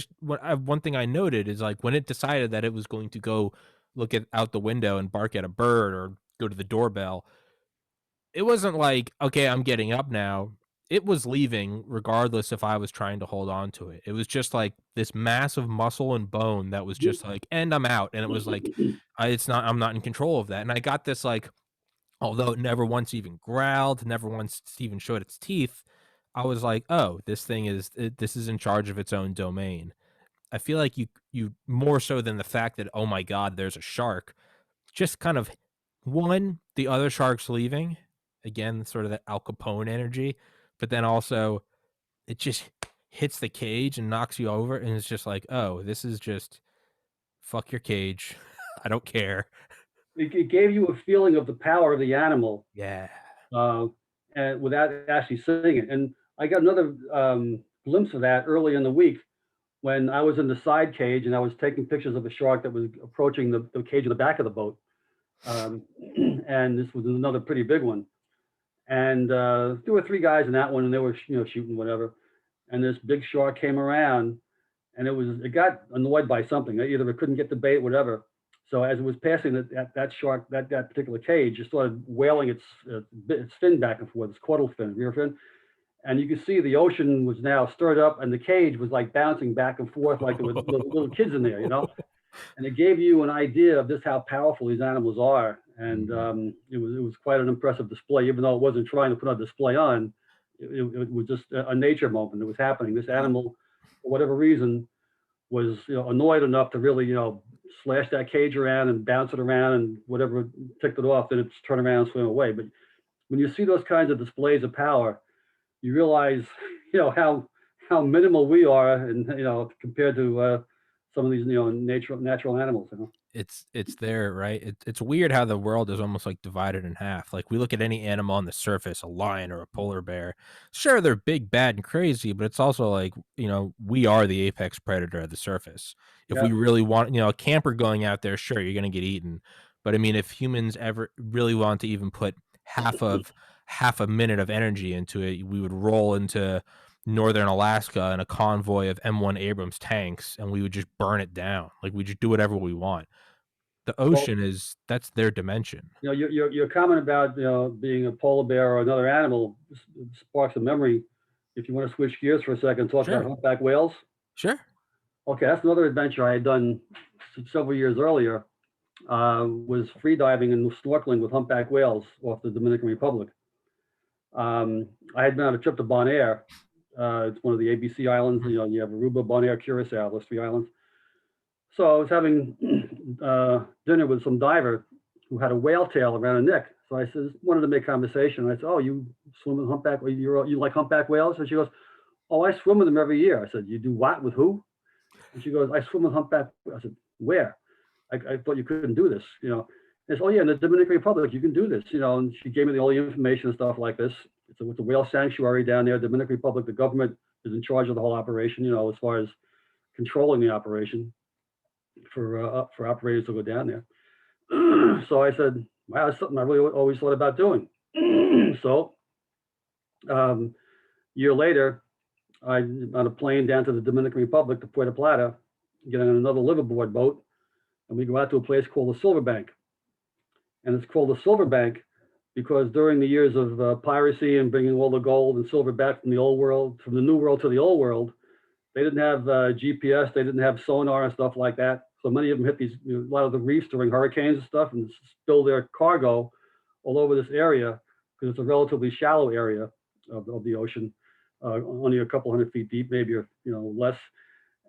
one thing I noted is like when it decided that it was going to go look at out the window and bark at a bird or go to the doorbell, it wasn't like, okay, I'm getting up now. It was leaving regardless if I was trying to hold on to it. It was just like this massive muscle and bone that was just like, and I'm out. And it was like, I'm not in control of that. And I got this like, although it never once even growled, never once even showed its teeth, I was like, oh, this is in charge of its own domain. I feel like you more so than the fact that, oh my God, there's a shark, just kind of the other shark's leaving, again, sort of that Al Capone energy, but then also it just hits the cage and knocks you over, and it's just like, oh, this is just fuck your cage. I don't care. It gave you a feeling of the power of the animal, Yeah. uh, and without actually seeing it. And I got another glimpse of that early in the week when I was in the side cage and I was taking pictures of a shark that was approaching the cage in the back of the boat. Um, and this was another pretty big one. And there were three guys in that one, and they were shooting whatever. And this big shark came around, and it got annoyed by something. Either it couldn't get the bait, whatever. So as it was passing that shark, that particular cage, it started wailing its fin back and forth, its caudal fin, rear fin, and you could see the ocean was now stirred up, and the cage was like bouncing back and forth like there was little kids in there. And it gave you an idea of just how powerful these animals are. And it was quite an impressive display, even though it wasn't trying to put a display on. It was just a nature moment that was happening. This animal, for whatever reason, was annoyed enough to really slash that cage around and bounce it around and whatever ticked it off. Then it's turn around and swim away. But when you see those kinds of displays of power, you realize how how minimal we are, and compared to some of these natural animals. It's there, right? It's weird how the world is almost like divided in half. Like we look at any animal on the surface, a lion or a polar bear. Sure, they're big, bad, and crazy, but it's also like, we are the apex predator at the surface. If Yeah. we really want, a camper going out there, sure, you're gonna get eaten. But I mean, if humans ever really want to even put half a minute of energy into it, we would roll into northern Alaska in a convoy of M1 Abrams tanks and we would just burn it down. Like we just do whatever we want. The Well, ocean that's their dimension. your comment about being a polar bear or another animal sparks a memory. If you want to switch gears for a second, talk about Sure. humpback whales. Sure. Okay, that's another adventure I had done several years earlier. Was free diving and snorkeling with humpback whales off the Dominican Republic. I had been on a trip to Bonaire. It's one of the ABC islands. You have Aruba, Bonaire, Curacao, those 3 islands. So I was having dinner with some diver who had a whale tail around a neck. So I wanted to make conversation. I said, "Oh, you swim with humpback? You like humpback whales?" And she goes, "Oh, I swim with them every year." I said, "You do what? With who?" And she goes, "I swim with humpback." I said, "Where? I thought you couldn't do this." It's, "Oh yeah, in the Dominican Republic, you can do this." And she gave me all the information and stuff like this. It's a whale sanctuary down there, Dominican Republic. The government is in charge of the whole operation. As far as controlling the operation for operators to go down there. So I said, "Wow, that's something I really always thought about doing." So year later, I on a plane down to the Dominican Republic to Puerto Plata, get on another liveaboard boat, and we go out to a place called the Silver Bank. And it's called the Silver Bank because during the years of piracy and bringing all the gold and silver back from the old world, from the new world to the old world, they didn't have GPS, they didn't have sonar and stuff like that. So many of them hit a lot of the reefs during hurricanes and stuff and spill their cargo all over this area because it's a relatively shallow area of the ocean, only a couple hundred feet deep, maybe less.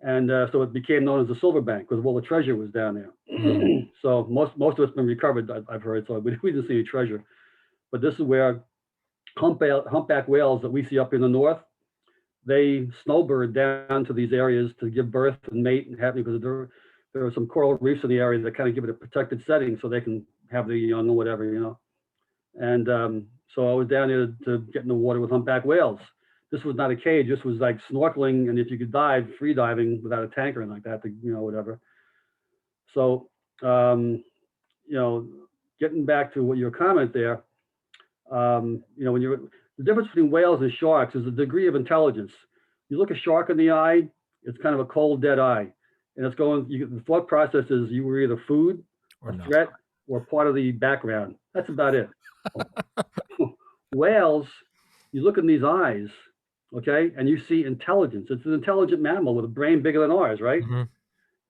And so it became known as the Silver Bank because all the treasure was down there. So most of it's been recovered, I've heard. So we didn't see any treasure, but this is where humpback whales that we see up in the north, they snowbird down to these areas to give birth and mate and have, because there are some coral reefs in the area that kind of give it a protected setting so they can have the young or whatever. And so I was down there to get in the water with humpback whales. This was not a cage. This was like snorkeling, and if you could dive, free diving without a tank or anything like that, whatever. So, getting back to what your comment there, when the difference between whales and sharks is the degree of intelligence. You look a shark in the eye, it's kind of a cold, dead eye. And it's the thought process is you were either food, Or a not. threat, or part of the background. That's about it. Whales, you look in these eyes, okay, and you see intelligence. It's an intelligent mammal with a brain bigger than ours, right?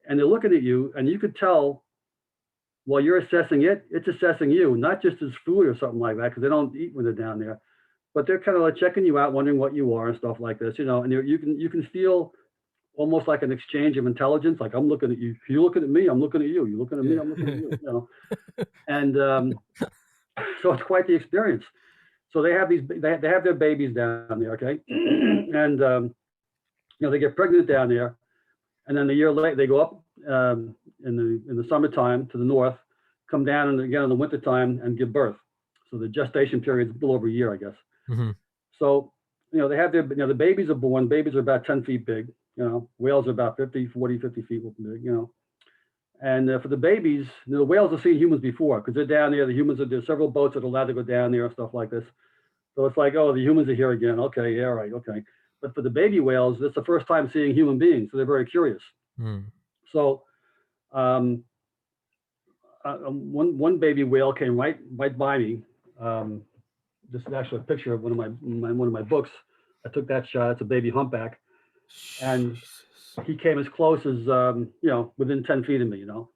And they're looking at you, and you could tell while you're assessing it, it's assessing you, not just as food or something like that, because they don't eat when they're down there. But they're kind of like checking you out, wondering what you are and stuff like this, and you can feel almost like an exchange of intelligence. Like, I'm looking at you, you're looking at me, I'm looking at you, you're looking at me, I'm looking at you, And so it's quite the experience. So they have they have their babies down there, okay, and they get pregnant down there, and then a year later they go up in the summertime to the north, come down and again in the wintertime and give birth. So the gestation period is a little over a year, I guess. So they have the babies are born. Babies are about 10 feet big. Whales are about 50 feet big. And for the babies, the whales have seen humans before because they're down there. The humans there's several boats that are allowed to go down there and stuff like this. So it's like, oh, the humans are here again. Okay, yeah, right, okay. But for the baby whales, it's the first time seeing human beings, so they're very curious. So one baby whale came right by me. This is actually a picture of one of my books. I took that shot. It's a baby humpback, and he came as close as within 10 feet of me. And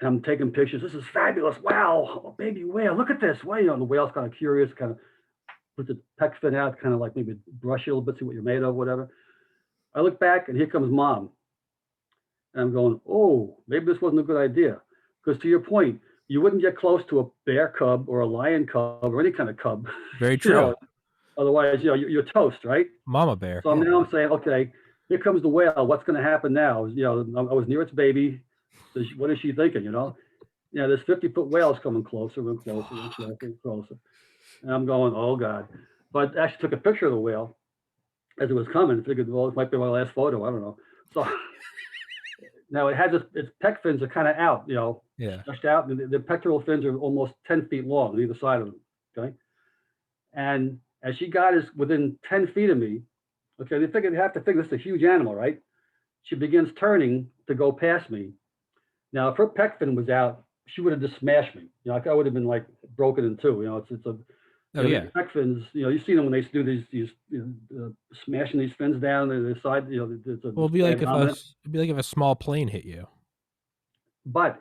I'm taking pictures. This is fabulous. Wow, a baby whale. Look at this. Wow, the whale's kind of curious, kind of put the pec fin out, kind of like maybe brush you a little bit, see what you're made of, whatever. I look back, and here comes mom. And I'm going, oh, maybe this wasn't a good idea. Because to your point, you wouldn't get close to a bear cub or a lion cub or any kind of cub. Very true. Otherwise, you're toast, right? Mama bear. So Yeah. now I'm saying, okay, here comes the whale. What's going to happen now? I was near its baby. What is she thinking? There's 50-foot whales coming closer and closer and closer and closer. And I'm going, oh God. So I actually took a picture of the whale as it was coming. Figured, well, it might be my last photo. I don't know. So now it has its pec fins are kind of out, Yeah. stretched out. The pectoral fins are almost 10 feet long on either side of them. Okay. And as she got us within 10 feet of me, okay, they have to figure this is a huge animal, right? She begins turning to go past me. Now, if her pec fin was out, she would have just smashed me. I would have been like broken in two. It's a Oh yeah. pec fins. You've seen them when they do these smashing these fins down the side. Well, it'd be like if a small plane hit you. But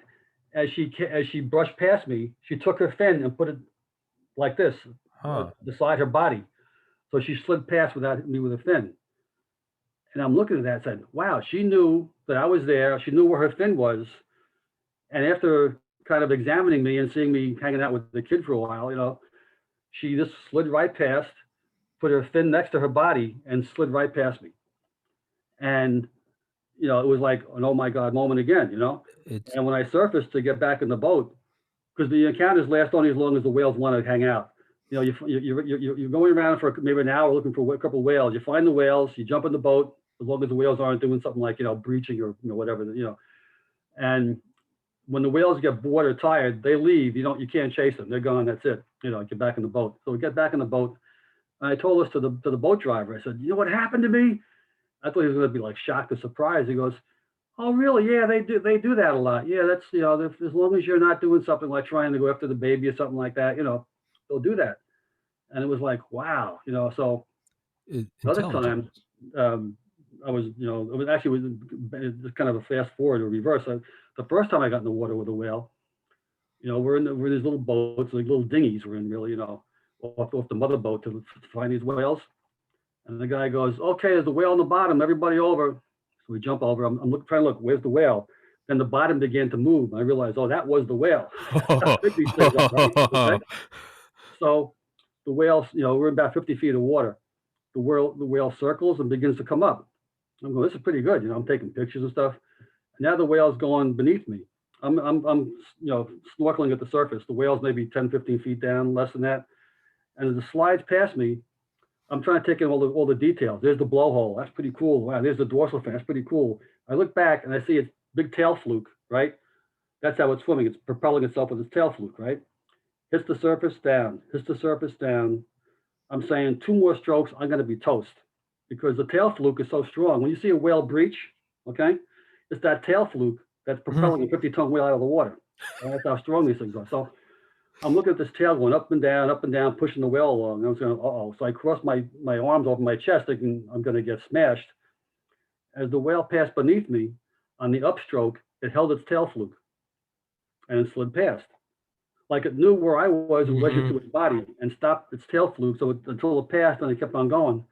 as she brushed past me, she took her fin and put it like this beside her body, so she slid past without hitting me with a fin. And I'm looking at that and said, wow, she knew that I was there. She knew where her fin was. And after kind of examining me and seeing me hanging out with the kid for a while, she just slid right past, put her fin next to her body and slid right past me. And, it was like an oh my God moment again, And when I surfaced to get back in the boat, because the encounters last only as long as the whales want to hang out. You're going around for maybe an hour looking for a couple of whales. You find the whales, you jump in the boat, as long as the whales aren't doing something like, breaching or whatever, And when the whales get bored or tired, they leave. You can't chase them. They're gone. That's it. Get back in the boat. So we get back in the boat. And I told this to the boat driver. I said, you know what happened to me? I thought he was going to be like shocked or surprised. He goes, oh, really? Yeah, they do that a lot. Yeah, that's, as long as you're not doing something like trying to go after the baby or something like that, they'll do that. And it was like, wow, so other times, I was, it was actually kind of a fast forward or reverse. The first time I got in the water with a whale, we're in these little boats, like little dinghies we're in really, off the mother boat to find these whales. And the guy goes, okay, there's a whale on the bottom, everybody over. So we jump over. I'm trying to look, where's the whale? Then the bottom began to move. I realized, oh, that was the whale. These things are, right? Okay? So the whale, we're about 50 feet of water. The whale circles and begins to come up. I'm going, this is pretty good. I'm taking pictures and stuff. And now the whale's going beneath me. I'm snorkeling at the surface. The whale's maybe 10, 15 feet down, less than that. And as it slides past me, I'm trying to take in all the details. There's the blowhole. That's pretty cool. Wow, there's the dorsal fin. That's pretty cool. I look back and I see its big tail fluke, right? That's how it's swimming. It's propelling itself with its tail fluke, right? Hits the surface, down. Hits the surface, down. I'm saying 2 more strokes, I'm going to be toast because the tail fluke is so strong. When you see a whale breach, okay, it's that tail fluke that's propelling a 50-ton whale out of the water. That's how strong these things are. So I'm looking at this tail going up and down, pushing the whale along. I was going, uh-oh. So I crossed my arms over my chest thinking I'm going to get smashed. As the whale passed beneath me, on the upstroke, it held its tail fluke and it slid past. Like it knew where I was and wedged it to its body and stopped its tail fluke until it passed and it kept on going.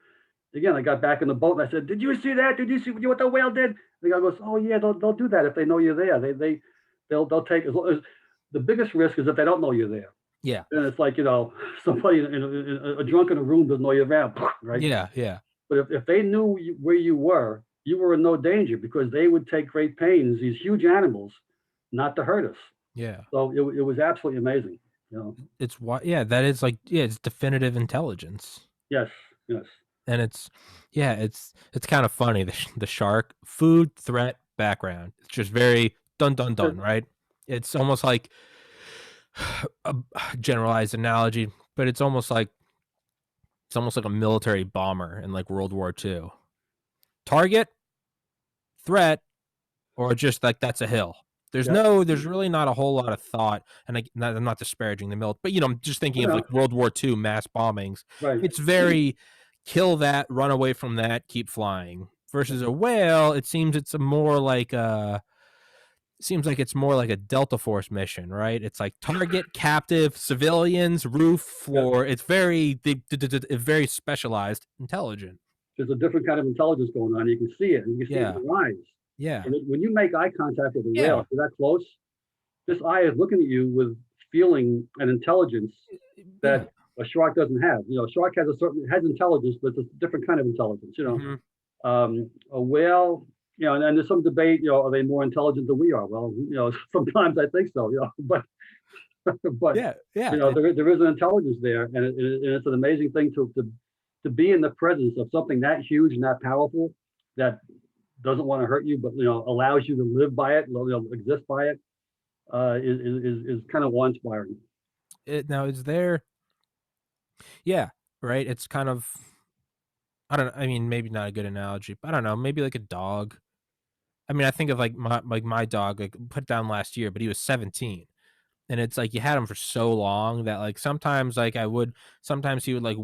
Again, I got back in the boat and I said, did you see that? Did you see what the whale did? The guy goes, oh yeah, they'll do that if they know you're there. They'll take, as long as the biggest risk is if they don't know you're there. Yeah. And it's like, somebody in a drunk in a room doesn't know you're around, right? Yeah, yeah. But if they knew where you were in no danger because they would take great pains, these huge animals, not to hurt us. Yeah. So it was absolutely amazing. It's why, yeah, that is like, yeah, it's definitive intelligence. Yes. And it's kind of funny. The shark, food, threat, background. It's just very dun, right? It's almost like a generalized analogy, but it's almost like a military bomber in like World War II. Target, threat, or just like that's a hill. There's really not a whole lot of thought, and I'm not disparaging the military, but I'm just thinking of like World War II mass bombings. Right. It's very kill that, run away from that, keep flying. Versus a whale, it seems it's more like a Delta Force mission, right? It's like target, captive, civilians, roof, floor. It's very specialized, intelligent. There's a different kind of intelligence going on. You can see it, and you can see it in their eyes. Yeah. And when you make eye contact with a whale, if you're that close, this eye is looking at you with feeling and intelligence that a shark doesn't have. A shark has intelligence, but it's a different kind of intelligence. Hmm. A whale, and there's some debate. Are they more intelligent than we are? Well, sometimes I think so. But but Yeah, yeah, there is an intelligence there, and it's an amazing thing to be in the presence of something that huge and that powerful that doesn't want to hurt you, but allows you to live by it, exist by it. Is kind of awe-inspiring. now is there, yeah, right, it's kind of, I don't know, I mean, maybe not a good analogy, but I don't know, maybe like a dog. I mean, I think of like my dog, like put down last year, but he was 17. And it's like you had him for so long that like sometimes like sometimes he would like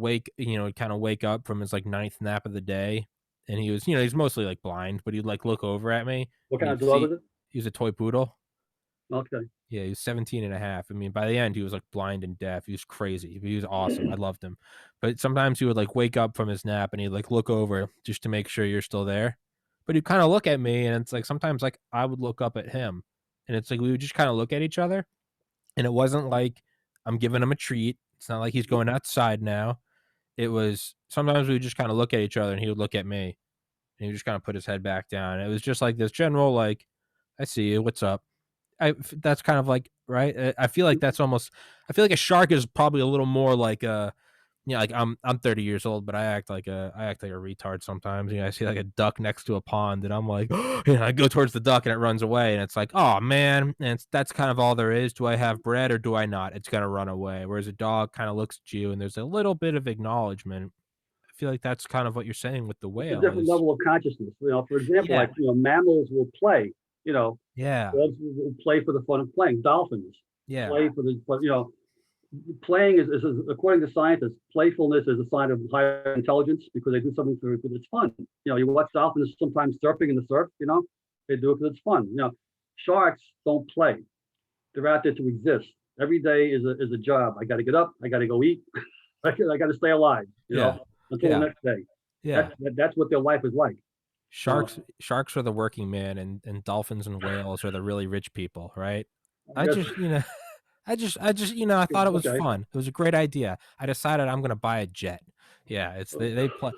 kind of wake up from his like ninth nap of the day, and he's mostly like blind, but he'd like look over at me What and kind he'd of dog see is it? he was a toy poodle. Okay. Yeah, he was 17 and a half. I mean, by the end, he was like blind and deaf. He was crazy. He was awesome. I loved him. But sometimes he would like wake up from his nap and he'd like look over just to make sure you're still there. But he'd kind of look at me, and it's like sometimes like I would look up at him, and it's like we would just kind of look at each other. And it wasn't like I'm giving him a treat. It's not like he's going outside now. It was sometimes we would just kind of look at each other and he would look at me and he would just kind of put his head back down. It was just like this general, like, I see you. What's up? That's kind of like, right. I feel like I feel like a shark is probably a little more like like I'm 30 years old, but I act like a retard sometimes. I see like a duck next to a pond, and I'm like, I go towards the duck, and it runs away, and it's like, oh man, and that's kind of all there is. Do I have bread or do I not? It's gonna run away. Whereas a dog kind of looks at you, and there's a little bit of acknowledgement. I feel like that's kind of what you're saying with the It's a whale different is, level of consciousness. For example, yeah, like mammals will play. yeah, Dogs will play for the fun of playing. Dolphins yeah, play for the fun. Playing is according to scientists, playfulness is a sign of higher intelligence because they do something because it's fun. You watch dolphins sometimes surfing in the surf. They do it because it's fun. Sharks don't play. They're out there to exist. Every day is a job. I got to get up. I got to go eat. I got to stay alive. yeah, Until the yeah, next day. yeah. That's what their life is like. Uh, Sharks are the working man, and dolphins and whales are the really rich people, right? I I guess just, I thought it was okay. fun. It was a great idea. I decided I'm gonna buy a jet. Yeah, it's they play,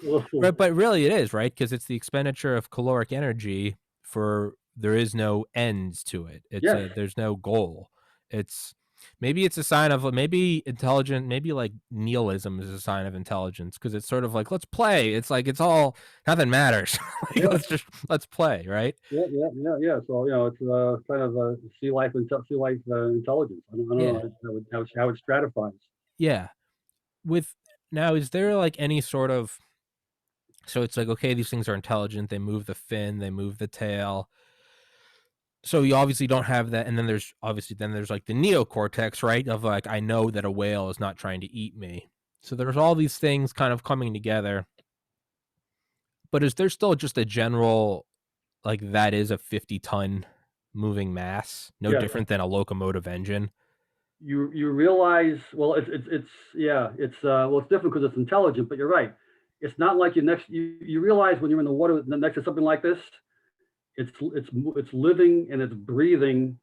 but really it is, right? Because it's the expenditure of caloric energy for there is no ends to it. Yes. There's no goal. It's maybe it's a sign of maybe intelligent, maybe like nihilism is a sign of intelligence because it's sort of like let's play. It's like it's all nothing matters. Like, Yeah. let's play, right? Yeah. So it's kind of sea life intelligence. I don't Yeah, know how it stratifies. yeah. With now, is there like any sort of, so it's like okay, these things are intelligent. They move the fin, they move the tail. So you obviously don't have that, and then there's like the neocortex, right? Of like I know that a whale is not trying to eat me. So there's all these things kind of coming together. But is there still just a general like that is a 50-ton moving mass, no Yes. different than a locomotive engine? You realize it's yeah it's different because it's intelligent, but you're right. It's not like you realize when you're in the water next to something like this, it's living and it's breathing.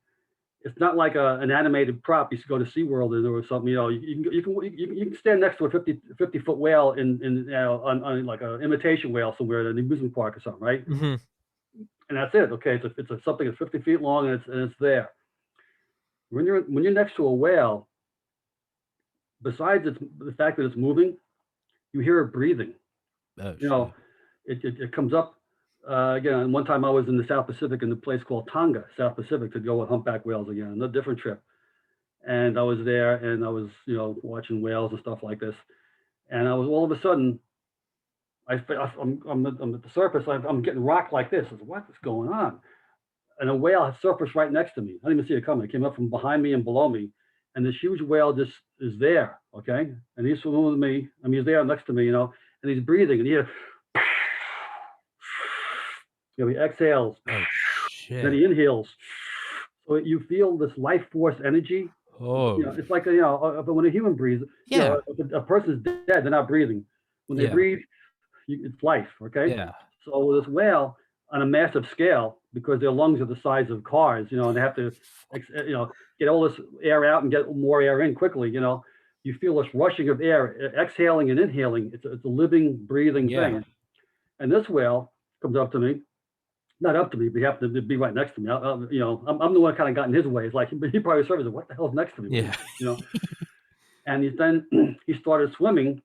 It's not like an animated prop you used to go to SeaWorld or something. You can stand next to a 50-foot whale on like an imitation whale somewhere at an amusement park or something, right? Mm-hmm. And that's it. Okay, it's something that's 50 feet long and it's there. When you're next to a whale, besides the fact that it's moving, you hear it breathing. Oh You shit. know, it comes up again. One time I was in the South Pacific in a place called Tonga, South Pacific, to go with humpback whales again, a different trip. And I was there, and I was watching whales and stuff like this. And I was all of a sudden, I'm at the surface. I'm getting rocked like this. I said, what is going on? And a whale had surfaced right next to me. I didn't even see it coming. It came up from behind me and below me. And this huge whale just is there, okay? And he's swimming with me. I mean, he's there next to me, and he's breathing. And he exhales. Oh Then shit. he inhales. So you feel this life force energy. Oh It's like, when a human breathes, yeah. if a person's dead, they're not breathing. When they Yeah. breathe, it's life, okay? Yeah. So this whale on a massive scale, because their lungs are the size of cars, and they have to, get all this air out and get more air in quickly, you feel this rushing of air, exhaling and inhaling. It's a living, breathing thing. And this whale comes up to me, not up to me, but he happened to be right next to me. I'm the one kind of got in his way. It's like he probably serves what the hell's next to me? Yeah. And then he started swimming,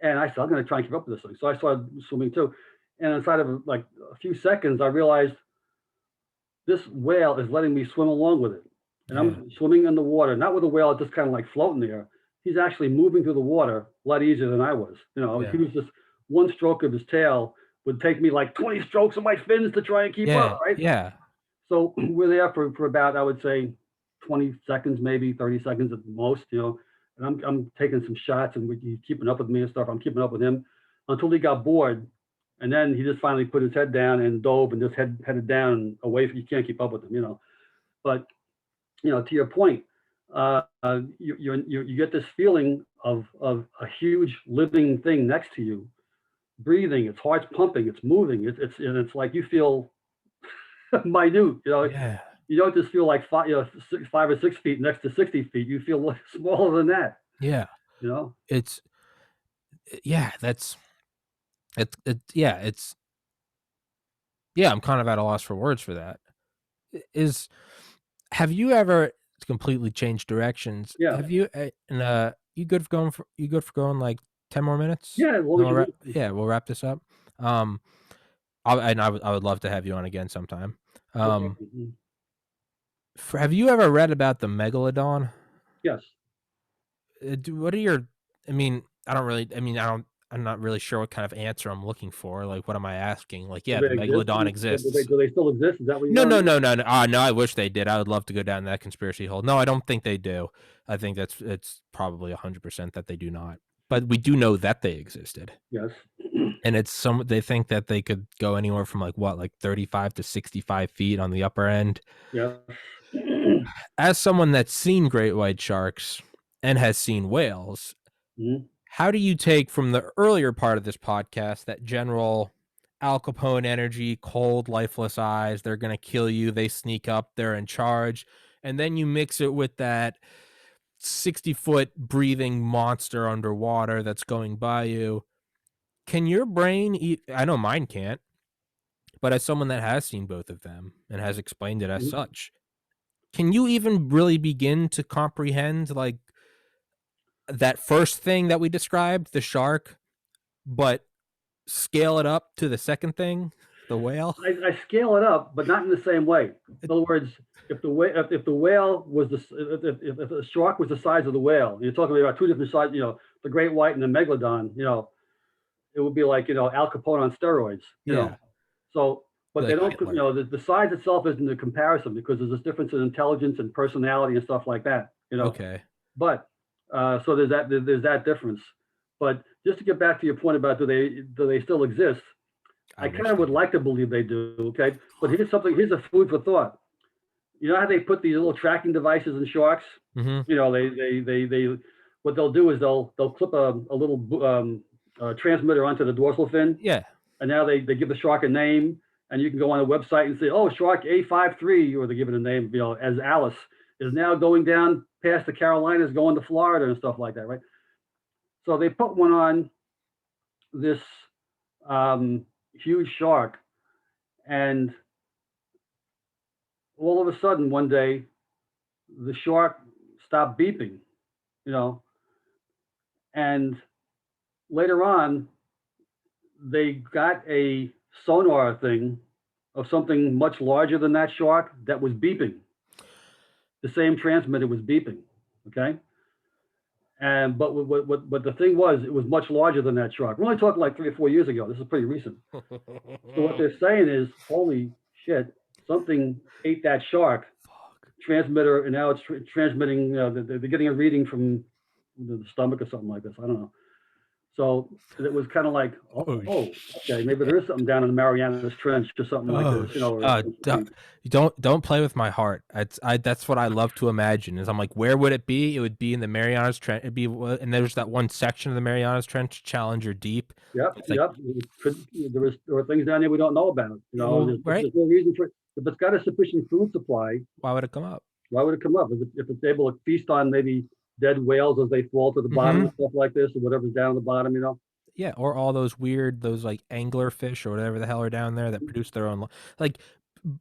and I said, I'm going to try and keep up with this thing. So I started swimming too. And inside of like a few seconds, I realized this whale is letting me swim along with it. And I'm swimming in the water, not with a whale just kind of like floating there. He's actually moving through the water a lot easier than I was. He was just one stroke of his tail would take me like 20 strokes of my fins to try and keep up, right? Yeah. So we're there for about, I would say, 20 seconds, maybe 30 seconds at the most, and I'm taking some shots and he's keeping up with me and stuff. I'm keeping up with him until he got bored. And then he just finally put his head down and dove and just headed down and away. You can't keep up with him, But, to your point, you get this feeling of a huge living thing next to you, breathing, its heart's pumping, it's moving. It's like you feel minute, You don't just feel like 5 or 6 feet next to 60 feet. You feel smaller than that. Yeah. It's I'm kind of at a loss for words for that. Have you ever completely changed directions? Yeah. Have you you good for going like 10 more minutes? Yeah. We'll wrap this up. I would love to have you on again sometime. Okay. Have you ever read about the megalodon? Yes. What are your? I'm not really sure what kind of answer I'm looking for. Like, what am I asking? Like, yeah, the megalodon exists. Do they still exist? Is that what you No. No, I wish they did. I would love to go down that conspiracy hole. No, I don't think they do. I think it's probably 100% that they do not. But we do know that they existed. Yes. And they think that they could go anywhere from like 35 to 65 feet on the upper end. Yeah. As someone that's seen great white sharks and has seen whales, how do you take from the earlier part of this podcast that general Al Capone energy, cold, lifeless eyes, they're going to kill you, they sneak up, they're in charge, and then you mix it with that 60-foot breathing monster underwater that's going by you? Can your brain I know mine can't, but as someone that has seen both of them and has explained it as such, can you even really begin to comprehend like that first thing that we described, the shark, but scale it up to the second thing, the whale? I scale it up, but not in the same way. In other words, if the whale was if the shark was the size of the whale, you're talking about two different sizes, the great white and the megalodon, it would be like, Al Capone on steroids, know. So, but like they don't, the size itself isn't a comparison because there's this difference in intelligence and personality and stuff like that, Okay. But so there's that difference. But just to get back to your point about do they still exist? I kind of would like to believe they do. Okay, but here's a food for thought. You know how they put these little tracking devices in sharks? Mm-hmm. They what they'll do is they'll clip a little transmitter onto the dorsal fin. Yeah. And now they give the shark a name, and you can go on a website and say, oh, shark A53, or they give it a name, as Alice, is now going down past the Carolinas, going to Florida and stuff like that, right? So they put one on this huge shark, and all of a sudden one day, the shark stopped beeping, and later on, they got a sonar thing of something much larger than that shark that was beeping. The same transmitter was beeping, okay? And but what the thing was, it was much larger than that shark. We're only talking like 3 or 4 years ago. This is pretty recent. So what they're saying is, holy shit, something ate that shark transmitter, and now it's transmitting. They're getting a reading from the stomach or something like this. I don't know. So it was kind of like, okay, maybe there is something down in the Marianas Trench or something like this. Don't play with my heart. That's what I love to imagine. Is I'm like, where would it be? It would be in the Marianas Trench. It'd be, and there's that one section of the Marianas Trench, Challenger Deep. Yep, yep. There were things down there we don't know about. Right? There's no reason for it. If it's got a sufficient food supply, why would it come up? Why would it come up? If it's able to feast on maybe dead whales as they fall to the bottom Mm-hmm. and stuff like this, or whatever's down at the bottom, you know. Yeah, or all those weird, those like angler fish or whatever the hell are down there that produce their own like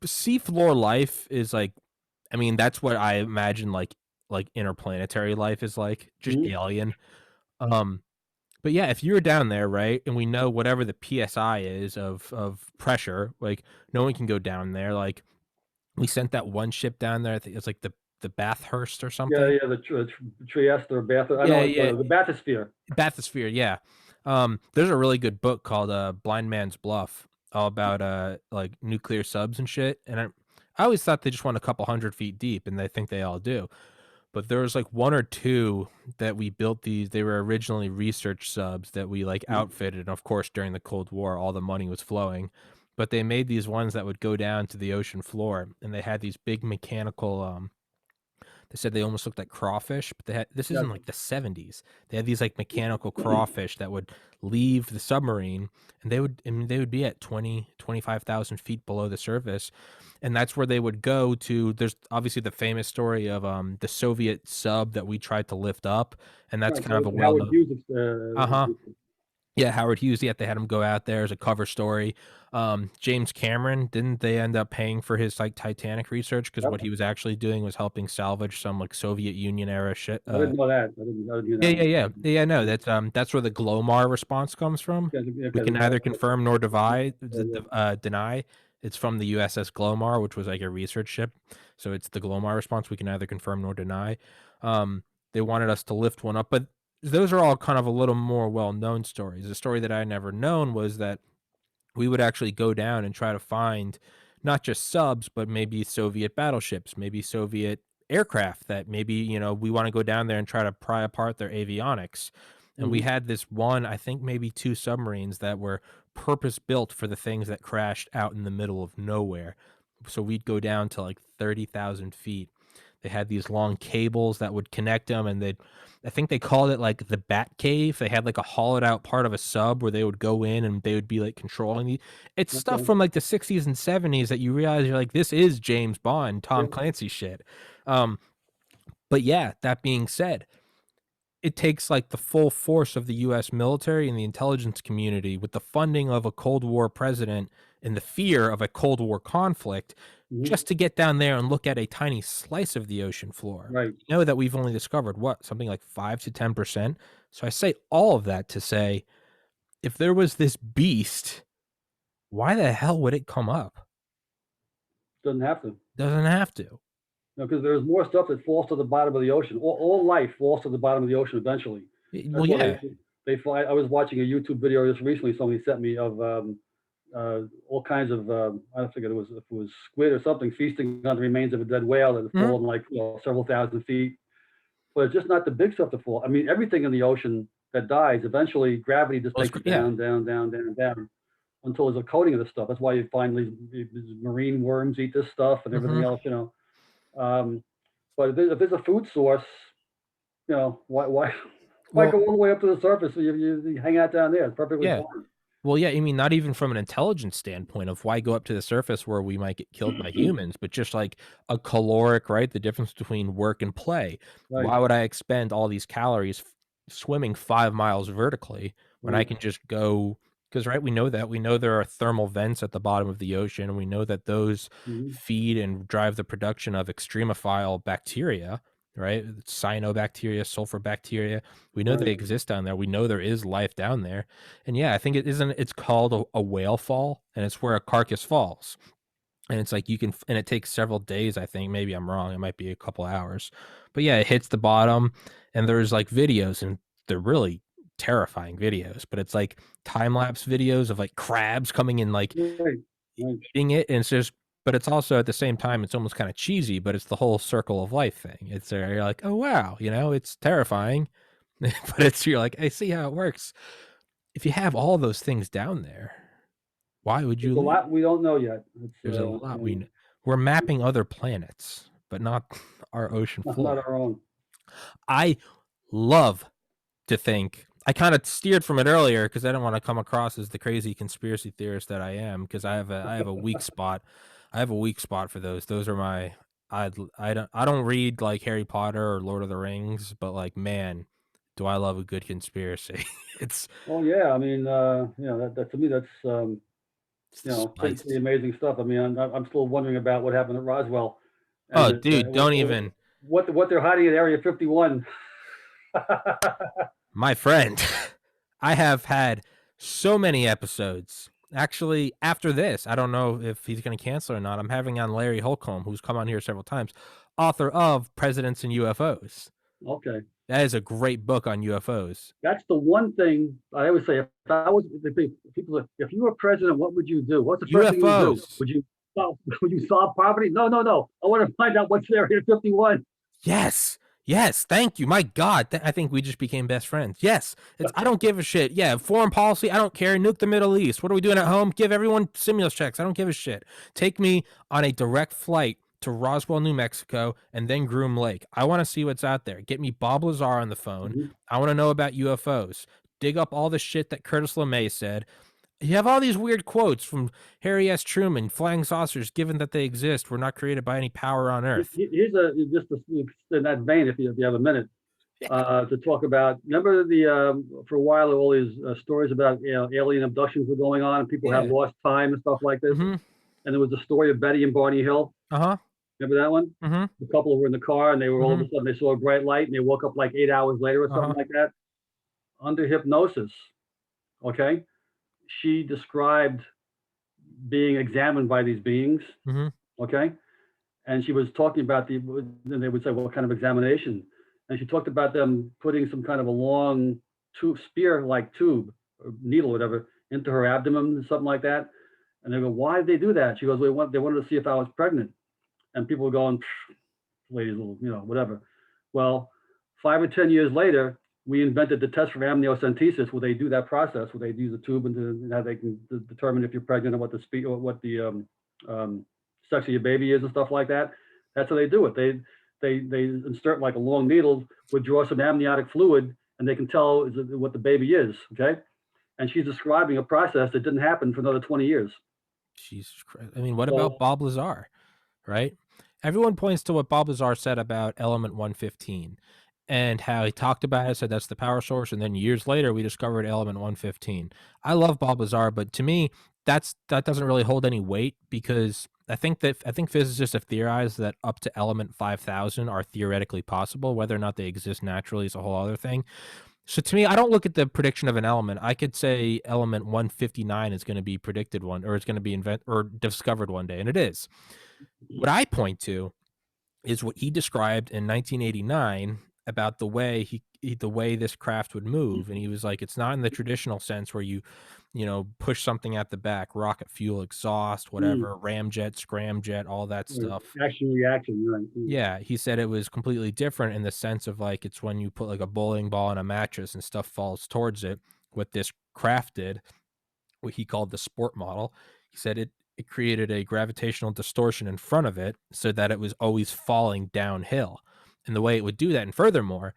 seafloor life is like, I mean, that's what I imagine like interplanetary life is like, just Mhm. alien. Um, but yeah, if you're down there, right, and we know whatever the PSI is of pressure, like no one can go down there. Like we sent that one ship down there. I think it's like the Bathurst or Yeah, something. yeah, the Trieste or Bath. I Yeah, know yeah, the bathysphere. Bathysphere, yeah. There's a really good book called Blind Man's Bluff, all about like nuclear subs and shit. And I always thought they just went a couple 100 feet deep, and they think they all do. But there was like one or two that we built these. They were originally research subs that we like Mhm. outfitted. And of course, during the Cold War, all the money was flowing. But they made these ones that would go down to the ocean floor, and they had these big mechanical they said they almost looked like crawfish, but they had this is Yes. in like the 70s. They had these like mechanical crawfish that would leave the submarine, and they would be at 25,000 feet below the surface. And that's where they would go to. There's obviously the famous story of the Soviet sub that we tried to lift up, and that's Right. kind of a Howard well-known. Hughes. Uh-huh. Yeah, Howard Hughes. Yeah, they had him go out there as a cover story. James Cameron, didn't they end up paying for his like Titanic research because Yep. what he was actually doing was helping salvage some like Soviet Union era shit. I didn't know that. I didn't hear Yeah, that yeah, one. yeah, yeah. No, that's where the Glomar response comes from. Yeah, We okay, can neither confirm nor yeah. deny. It's from the USS Glomar, which was like a research ship. So it's the Glomar response. We can neither confirm nor deny. Um, they wanted us to lift one up, but those are all kind of a little more well-known stories. The story that I never known was that we would actually go down and try to find not just subs, but maybe Soviet battleships, maybe Soviet aircraft that maybe, we want to go down there and try to pry apart their avionics. And we Mhm. had this one, I think maybe two submarines that were purpose built for the things that crashed out in the middle of nowhere. So we'd go down to like 30,000 feet. They had these long cables that would connect them, and I think they called it like the Bat Cave. They had like a hollowed out part of a sub where they would go in and they would be like controlling the. It's stuff Okay. from like the 60s and 70s that you realize you're like, this is James Bond, Yeah. Tom Clancy shit. Um, but yeah, that being said, it takes like the full force of the US military and the intelligence community with the funding of a Cold War president and the fear of a Cold War conflict Mhm. just to get down there and look at a tiny slice of the ocean floor. Right. You know that we've only discovered what, something like 5 to 10%. So I say all of that to say if there was this beast, why the hell would it come up? Doesn't have to. Doesn't have to. No, because there's more stuff that falls to the bottom of the ocean. All life falls to the bottom of the ocean eventually. That's Well, why yeah. they fly. I was watching a YouTube video just recently. Somebody sent me of all kinds of I forget it was if it was squid or something feasting on the remains of a dead whale that had Mhm. fallen like several thousand feet. But it's just not the big stuff that fall. I mean, everything in the ocean that dies eventually gravity just takes it Yeah. down, down, down, down, down until there's a coating of this stuff. That's why you find these marine worms eat this stuff and everything Mhm. else. Um, but if it's a food source, why Well, go all the way up to the surface? You hang out down there. It's perfectly yeah. fine. Well, yeah, I mean, not even from an intelligence standpoint of why go up to the surface where we might get killed by humans, but just like a caloric, right? The difference between work and play. Right, Why would I expend all these calories swimming 5 miles vertically when I right. can just go? Because, right, we know that. We know there are thermal vents at the bottom of the ocean, and we know that those Mhm. feed and drive the production of extremophile bacteria, right? Cyanobacteria, sulfur bacteria. We know they Right. exist down there. We know there is life down there. And yeah, I think it's called a whale fall, and it's where a carcass falls. And it's like you can, and it takes several days, I think. Maybe I'm wrong. It might be a couple hours. But yeah, it hits the bottom, and there's like videos, and they're really terrifying videos. But it's like time lapse videos of like crabs coming in, like Right. Right. eating it. And it's just, but it's also at the same time, it's almost kind of cheesy, but it's the whole circle of life thing. It's you're like, oh wow, it's terrifying. But you're like, I see how it works. If you have all those things down there, why would There's you a leave? lot we don't know yet. It's There's a lot we're mapping other planets, but not our ocean not floor. our own. I love to think I kind of steered from it earlier because I don't want to come across as the crazy conspiracy theorist that I am because I have a weak spot. I have a weak spot for those. Those are my I don't read like Harry Potter or Lord of the Rings, but like man, do I love a good conspiracy. it's Oh yeah, I mean, that to me that's it's the pretty spice. amazing stuff. I mean, I'm still wondering about what happened at Roswell, and Oh, dude, don't even. what they're hiding at Area 51. My friend, I have had so many episodes. Actually, after this, I don't know if he's going to cancel or not. I'm having on Larry Holcomb, who's come on here several times, author of Presidents and UFOs. Okay. That is a great book on UFOs. That's the one thing I always say. If I was, if you were president, what would you do? What's the first thing you would do? UFOs. Would you solve poverty? No, no, no. I want to find out what's there at 51. Yes. Yes. Thank you. My God. I think we just became best friends. Yes. I don't give a shit. Yeah. Foreign policy. I don't care. Nuke the Middle East. What are we doing at home? Give everyone stimulus checks. I don't give a shit. Take me on a direct flight to Roswell, New Mexico, and then Groom Lake. I want to see what's out there. Get me Bob Lazar on the phone. Mhm. I want to know about UFOs. Dig up all the shit that Curtis LeMay said. You have all these weird quotes from Harry S. Truman, flying saucers, given that they exist, were not created by any power on Earth. Here's just in that vein, if you have a minute, Yeah. to talk about. Remember for a while all these stories about alien abductions were going on, and people had Yeah. lost time and stuff like this. Mm-hmm. And there was the story of Betty and Barney Hill. Uh-huh. Remember that one? Mm-hmm. The couple were in the car, and they were all of Mm-hmm. a sudden they saw a bright light, and they woke up like 8 hours later or something Uh-huh. like that under hypnosis. Okay, she described being examined by these beings. Mm-hmm. Okay, and she was talking about then they would say, what kind of examination? And she talked about them putting some kind of a long tube, spear-like tube, or needle, whatever, into her abdomen, something like that. And they go, why did they do that? She goes, they wanted to see if I was pregnant. And people were going, ladies, whatever. Well, 5 or 10 years later, we invented the test for amniocentesis, where they do that process, where they use a tube and how they can determine if you're pregnant and what the sex of your baby is and stuff like that. That's how they do it. They insert like a long needle, withdraw some amniotic fluid, and they can tell what the baby is. Okay, and she's describing a process that didn't happen for another 20 years. Jesus Christ. I mean, what about So Bob Lazar, right? Everyone points to what Bob Lazar said about element 115 and how he talked about it, said that's the power source, and then years later we discovered element 115. I love Bob Lazar, but to me, that doesn't really hold any weight because I think physicists have theorized that up to element 5000 are theoretically possible. Whether or not they exist naturally is a whole other thing. So to me, I don't look at the prediction of an element. I could say element 159 is going to be predicted one, or it's going to be discovered one day, and it is. What I point to is what he described in 1989 about the way the way this craft would move, and he was like, it's not in the traditional sense where you push something at the back, rocket fuel, exhaust, whatever, ramjet, scramjet, all that stuff. action reaction, right? Yeah, he said it was completely different in the sense of like it's when you put like a bowling ball in a mattress and stuff falls towards it. What this craft did, what he called the sport model, he said it created a gravitational distortion in front of it so that it was always falling downhill. And the way it would do that, and furthermore,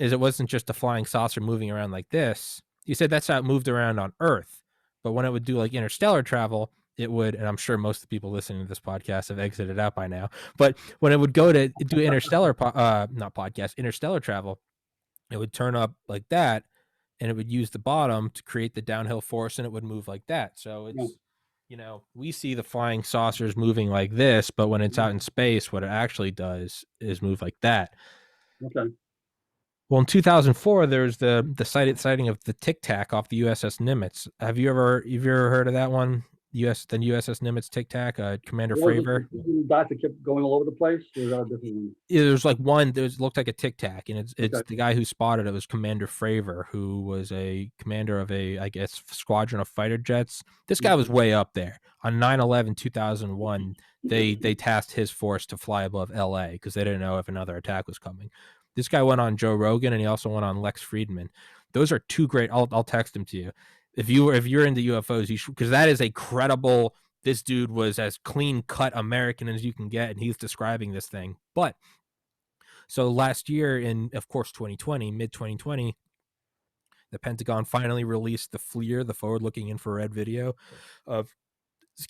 is it wasn't just a flying saucer moving around like this. He said that's how it moved around on Earth. But when it would do like interstellar travel, it would, and I'm sure most of the people listening to this podcast have exited out by now, but when it would go to do interstellar, not podcast, interstellar travel, it would turn up like that and it would use the bottom to create the downhill force and it would move like that. So Yeah. it's, we see the flying saucers moving like this, but when it's out in space, what it actually does is move like that. Okay. Well, in 2004, there's the sighting of the Tic Tac off the USS Nimitz. Have you ever heard of that one? The USS Nimitz Tic Tac, Commander Fravor. The dots that kept going all over the place. Or that a different one? Yeah, there's like one. Looked like a Tic Tac, and it's Okay. the guy who spotted it was Commander Fravor, who was a commander of I guess, squadron of fighter jets. This guy was way up there. On 9/11/2001, they tasked his force to fly above LA because they didn't know if another attack was coming. This guy went on Joe Rogan, and he also went on Lex Friedman. Those are two great. I'll text them to you. If you're into UFOs, you should, because that is a credible. This dude was as clean cut American as you can get, and he's describing this thing. But so last year, in of course 2020, mid 2020, the Pentagon finally released the FLIR, the forward-looking infrared video of,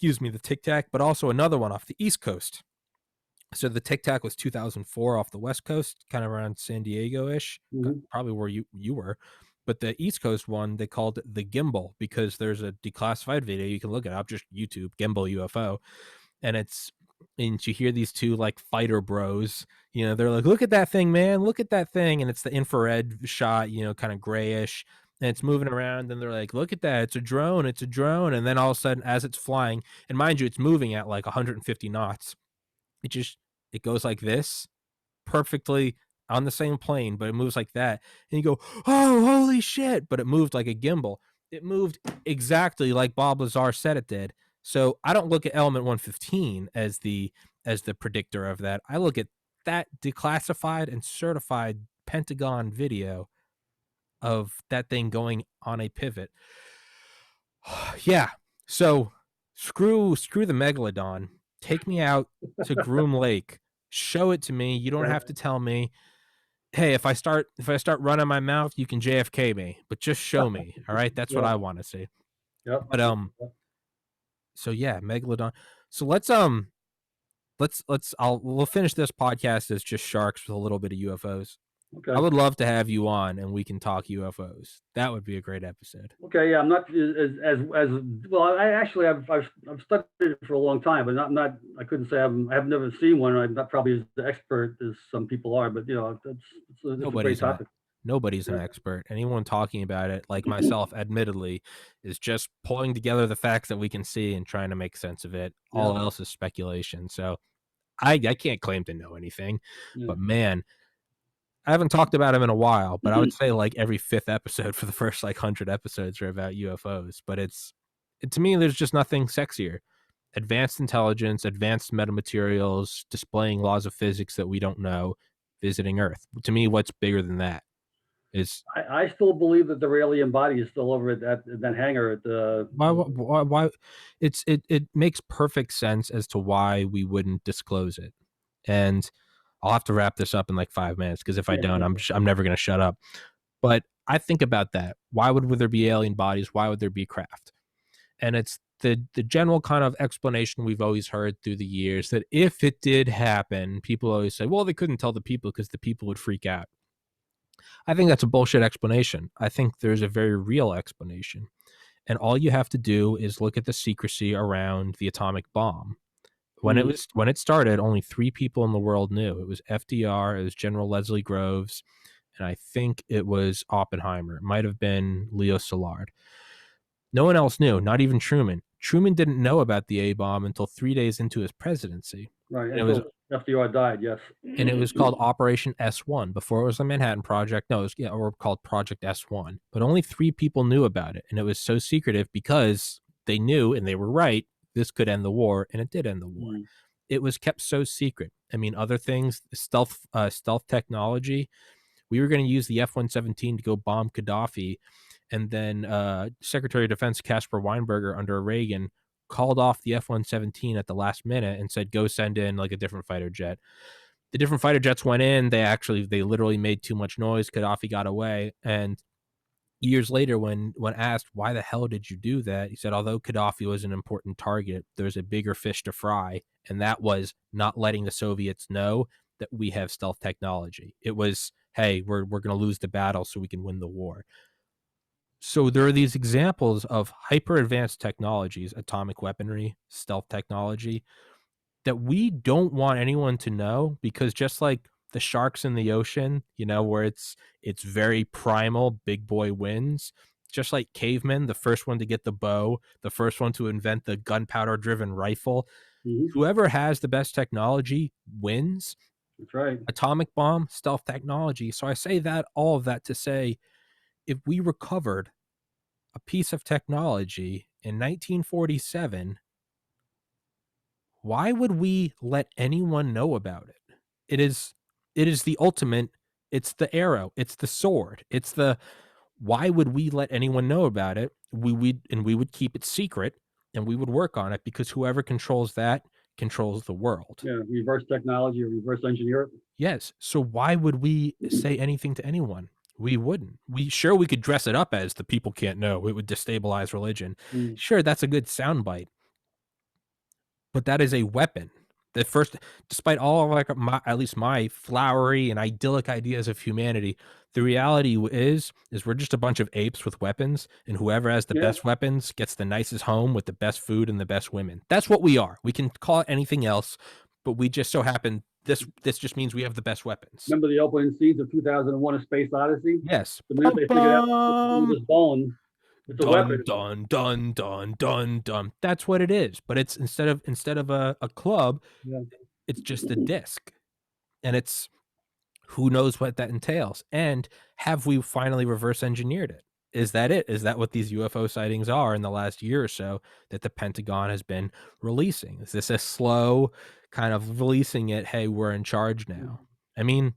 the Tic Tac, but also another one off the East Coast. So the Tic Tac was 2004 off the West Coast, kind of around San Diego-ish, Hmm. probably where you were. But the East Coast one, they called it the gimbal because there's a declassified video. You can look it up, just YouTube, gimbal UFO. And and you hear these two like fighter bros, they're like, look at that thing, man, look at that thing. And it's the infrared shot, kind of grayish, and it's moving around. And they're like, look at that, it's a drone, it's a drone. And then all of a sudden, as it's flying, and mind you, it's moving at like 150 knots, it goes like this perfectly on the same plane, but it moves like that. And you go, oh, holy shit. But it moved like a gimbal. It moved exactly like Bob Lazar said it did. So I don't look at element 115 as the predictor of that. I look at that declassified and certified Pentagon video of that thing going on a pivot. Yeah. So screw the Megalodon. Take me out to Groom Lake. Show it to me. You don't Okay. have to tell me, hey, if I start running my mouth, you can JFK me, but just show me. All right. That's what Yeah. I want to see. Yep. But so yeah, Megalodon. So we'll finish this podcast as just sharks with a little bit of UFOs. I Okay. would love to have you on and we can talk UFOs. That would be a great episode. Okay. Yeah. I'm not as well. I actually I've studied it for a long time, but not. I couldn't say I've never seen one. I'm not probably as expert as some people are, but it's a great topic. Nobody's an Yeah. expert. Anyone talking about it, like myself, admittedly, is just pulling together the facts that we can see and trying to make sense of it. Yeah. All else is speculation. So I can't claim to know anything, Yeah. but man, I haven't talked about him in a while, but I would say like every fifth episode for the first like 100 episodes are about UFOs. But to me, there's just nothing sexier. Advanced intelligence, advanced metamaterials, displaying laws of physics that we don't know, visiting Earth. To me, what's bigger than that is I still believe that the alien body is still over at that hangar at the. why it makes perfect sense as to why we wouldn't disclose it. And I'll have to wrap this up in like 5 minutes because if I don't, I'm never going to shut up. But I think about that. Why would there be alien bodies? Why would there be craft? And it's the general kind of explanation we've always heard through the years that if it did happen, people always say, well, they couldn't tell the people because the people would freak out. I think that's a bullshit explanation. I think there's a very real explanation. And all you have to do is look at the secrecy around the atomic bomb. When it started, only 3 people in the world knew. It was FDR, it was General Leslie Groves, and I think it was Oppenheimer. It might have been Leo Szilard. No one else knew, not even Truman. Truman didn't know about the A-bomb until 3 days into his presidency. Right. And it was FDR died. Yes. and it was called Operation S1 before it was the Manhattan Project. No, it was or called Project S1. But only 3 people knew about it, and it was so secretive because they knew, and they were right, this could end the war, and it did end the war. It was kept so secret. I mean, other things, stealth technology. We were going to use the F-117 to go bomb Gaddafi, and then Secretary of Defense Caspar Weinberger under Reagan called off the F-117 at the last minute and said, go send in like a different fighter jet. The different fighter jets went in. They literally made too much noise. Gaddafi got away. And years later, when asked, why the hell did you do that? He said, although Gaddafi was an important target, there's a bigger fish to fry. And that was not letting the Soviets know that we have stealth technology. It was, hey, we're going to lose the battle so we can win the war. So there are these examples of hyper advanced technologies, atomic weaponry, stealth technology, that we don't want anyone to know, because just like the sharks in the ocean, where it's very primal, big boy wins, just like cavemen, the first one to get the bow, the first one to invent the gunpowder driven rifle, whoever has the best technology wins. That's right. Atomic bomb, stealth technology. So I say all of that to say, if we recovered a piece of technology in 1947, why would we let anyone know about it? It is the ultimate. It's the arrow. It's the sword. It's the, why would we let anyone know about it? We would keep it secret, and we would work on it, because whoever controls that controls the world. Yeah, reverse technology or reverse engineer it. Yes. So why would we say anything to anyone? We wouldn't. We could dress it up as the people can't know. It would destabilize religion. Sure, that's a good soundbite, but that is a weapon. The first, despite all of like at least my flowery and idyllic ideas of humanity, the reality is we're just a bunch of apes with weapons, and whoever has the Yeah, best weapons gets the nicest home with the best food and the best women. That's what we are. We can call it anything else, but we just so happen this just means we have the best weapons. remember the opening scenes of 2001: A Space Odyssey? Yes. The minute Bum they figured out what to do with bum. this bone, it's a Dun weapon. dun dun dun dun dun. That's what it is. But it's instead of a club, Yeah. it's just a disc. And it's who knows what that entails. And have we finally reverse engineered it? Is that it? Is that what these UFO sightings are in the last year or so that the Pentagon has been releasing? Is this a slow kind of releasing it? Hey, we're in charge now. I mean,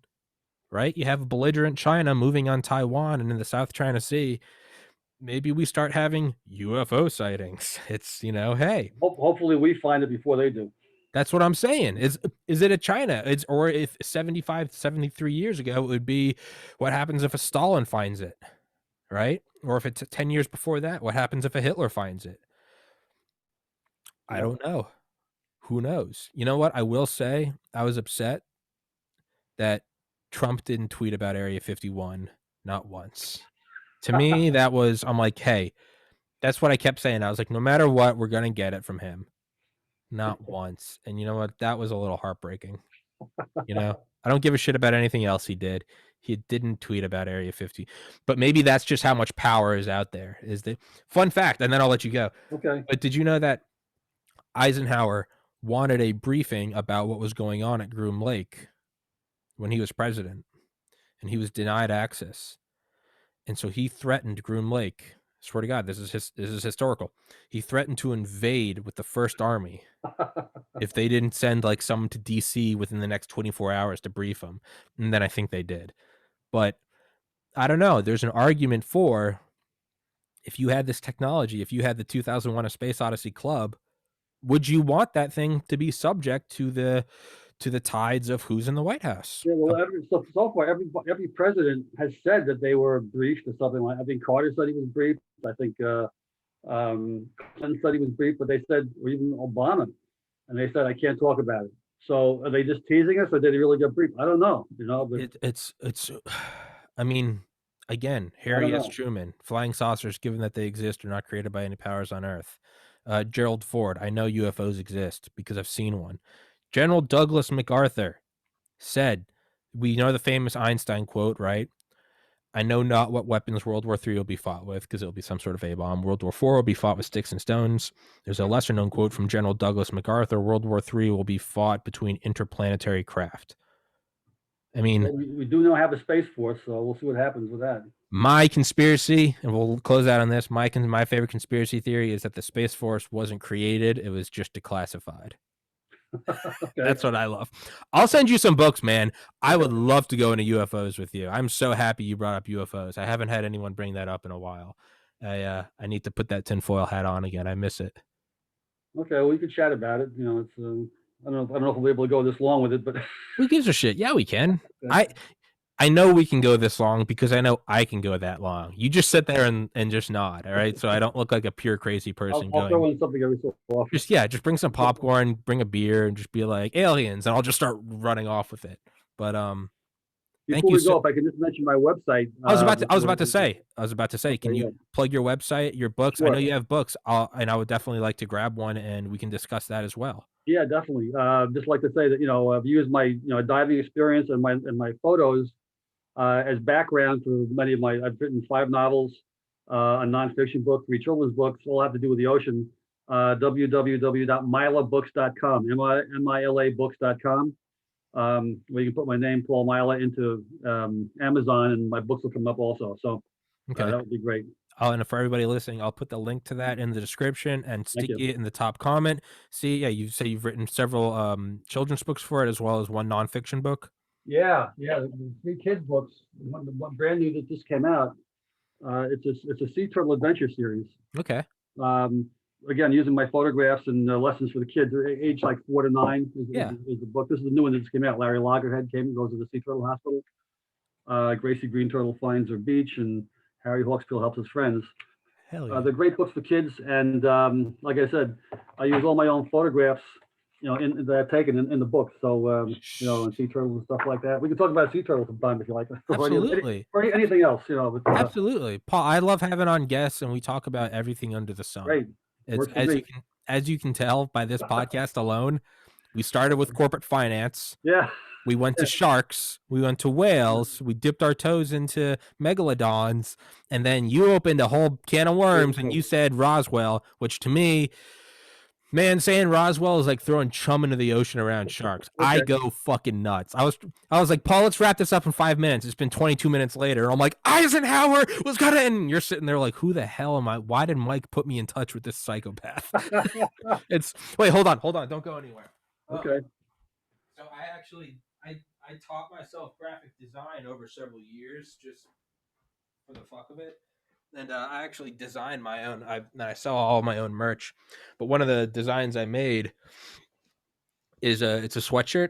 right? You have belligerent China moving on Taiwan and in the South China Sea. Maybe we start having UFO sightings. It's, hey, Hopefully we find it before they do. that's what I'm saying. Is it a China? It's or if 75, 73 years ago, it would be what happens if a Stalin finds it, right? Or if it's 10 years before that, what happens if a Hitler finds it? I Yeah. don't know. Who knows? You know what? I will say I was upset that Trump didn't tweet about Area 51 not once. To me, I'm like, hey, that's what I kept saying. I was like, no matter what, we're going to get it from him. Not once. And you know what? That was a little heartbreaking. I don't give a shit about anything else he did. He didn't tweet about Area 50. But maybe that's just how much power is out there. Is the fun fact, and then I'll let you go. Okay. But did you know that Eisenhower wanted a briefing about what was going on at Groom Lake when he was president, and he was denied access? And so he threatened Groom Lake. Swear to God, this is historical. He threatened to invade with the First Army if they didn't send like someone to DC within the next 24 hours to brief them. And then I think they did. But I don't know. There's an argument for if you had this technology, if you had the 2001: A Space Odyssey Club, would you want that thing to be subject to the tides of who's in the White House? Yeah, well, so far, every president has said that they were briefed or something like. I think Carter said he was briefed. I think Clinton said he was briefed, but they said, or even Obama, and they said, I can't talk about it. So are they just teasing us, or did he really get briefed? I don't know. But It's I mean, again, I don't Harry S. know. Truman, flying saucers, given that they exist, are not created by any powers on Earth. Gerald Ford, I know UFOs exist because I've seen one. General Douglas MacArthur said, we know the famous Einstein quote, right? I know not what weapons World War III will be fought with because it'll be some sort of A-bomb. World War IV will be fought with sticks and stones. There's a lesser known quote from General Douglas MacArthur. World War III will be fought between interplanetary craft. I mean, Well, we do now have a space force, so we'll see what happens with that. my conspiracy, and we'll close out on this. My favorite conspiracy theory is that the Space Force wasn't created; it was just declassified. Okay. That's what I love. I'll send you some books, man. I would love to go into UFOs with you. I'm so happy you brought up UFOs. I haven't had anyone bring that up in a while. I need to put that tinfoil hat on again. I miss it. Okay, well, we could chat about it. It's I don't know if we'll be able to go this long with it, but Who gives a shit? Yeah, we can. okay. I know we can go this long because I know I can go that long. You just sit there and just nod, all right? So I don't look like a pure crazy person I'll throw going. in something every so often. Just bring some popcorn, bring a beer, and just be like aliens, and I'll just start running off with it. But thank Before you we so. go, if I can just mention my website. I was about to say, can Okay, you yeah, plug your website, your books? I know sure. you have books, and I would definitely like to grab one, and we can discuss that as well. Yeah, definitely. Just like to say that I've used my diving experience and my photos as background for many of my. I've written 5 novels, a nonfiction book, 3 children's books, all have to do with the ocean. www.milabooks.com, MILA books.com. Where you can put my name, Paul Mila, into Amazon, and my books will come up also. So Okay. that would be great. Oh, and for everybody listening, I'll put the link to that in the description and Thank stick you. it in the top comment. See, yeah, you say you've written several children's books for it as well as one nonfiction book. Yeah, yeah. The 3 kids books, one brand new that just came out. It's a sea turtle adventure series. Okay. Um, again, using my photographs and lessons for the kids, age like 4 to 9 Yeah. is the book. This is the new one that just came out. Larry Loggerhead goes to the Sea Turtle Hospital. Gracie Green Turtle finds her beach, and Harry Hawksbill helps his friends. Hell yeah. They're great books for kids, and like I said, I use all my own photographs that I've taken in the book. So, and sea turtles and stuff like that. We can talk about sea turtles sometime if you like, Absolutely. or anything else. Absolutely, Paul. I love having on guests, and we talk about everything under the sun. Great. It's Works for me. as you can tell by this podcast alone. We started with corporate finance. Yeah. We went to sharks. We went to whales. We dipped our toes into megalodons, and then you opened a whole can of worms, and you said Roswell, which to me, man, saying Roswell is like throwing chum into the ocean around sharks. Okay. I go fucking nuts. I was like, Paul, let's wrap this up in 5 minutes. It's been 22 minutes later. I'm like, Eisenhower was gonna, and you're sitting there like, who the hell am I? Why did Mike put me in touch with this psychopath? Wait, hold on, don't go anywhere. Okay. So I taught myself graphic design over several years just for the fuck of it. And I actually designed my own. I sell all my own merch, but one of the designs I made is it's a sweatshirt.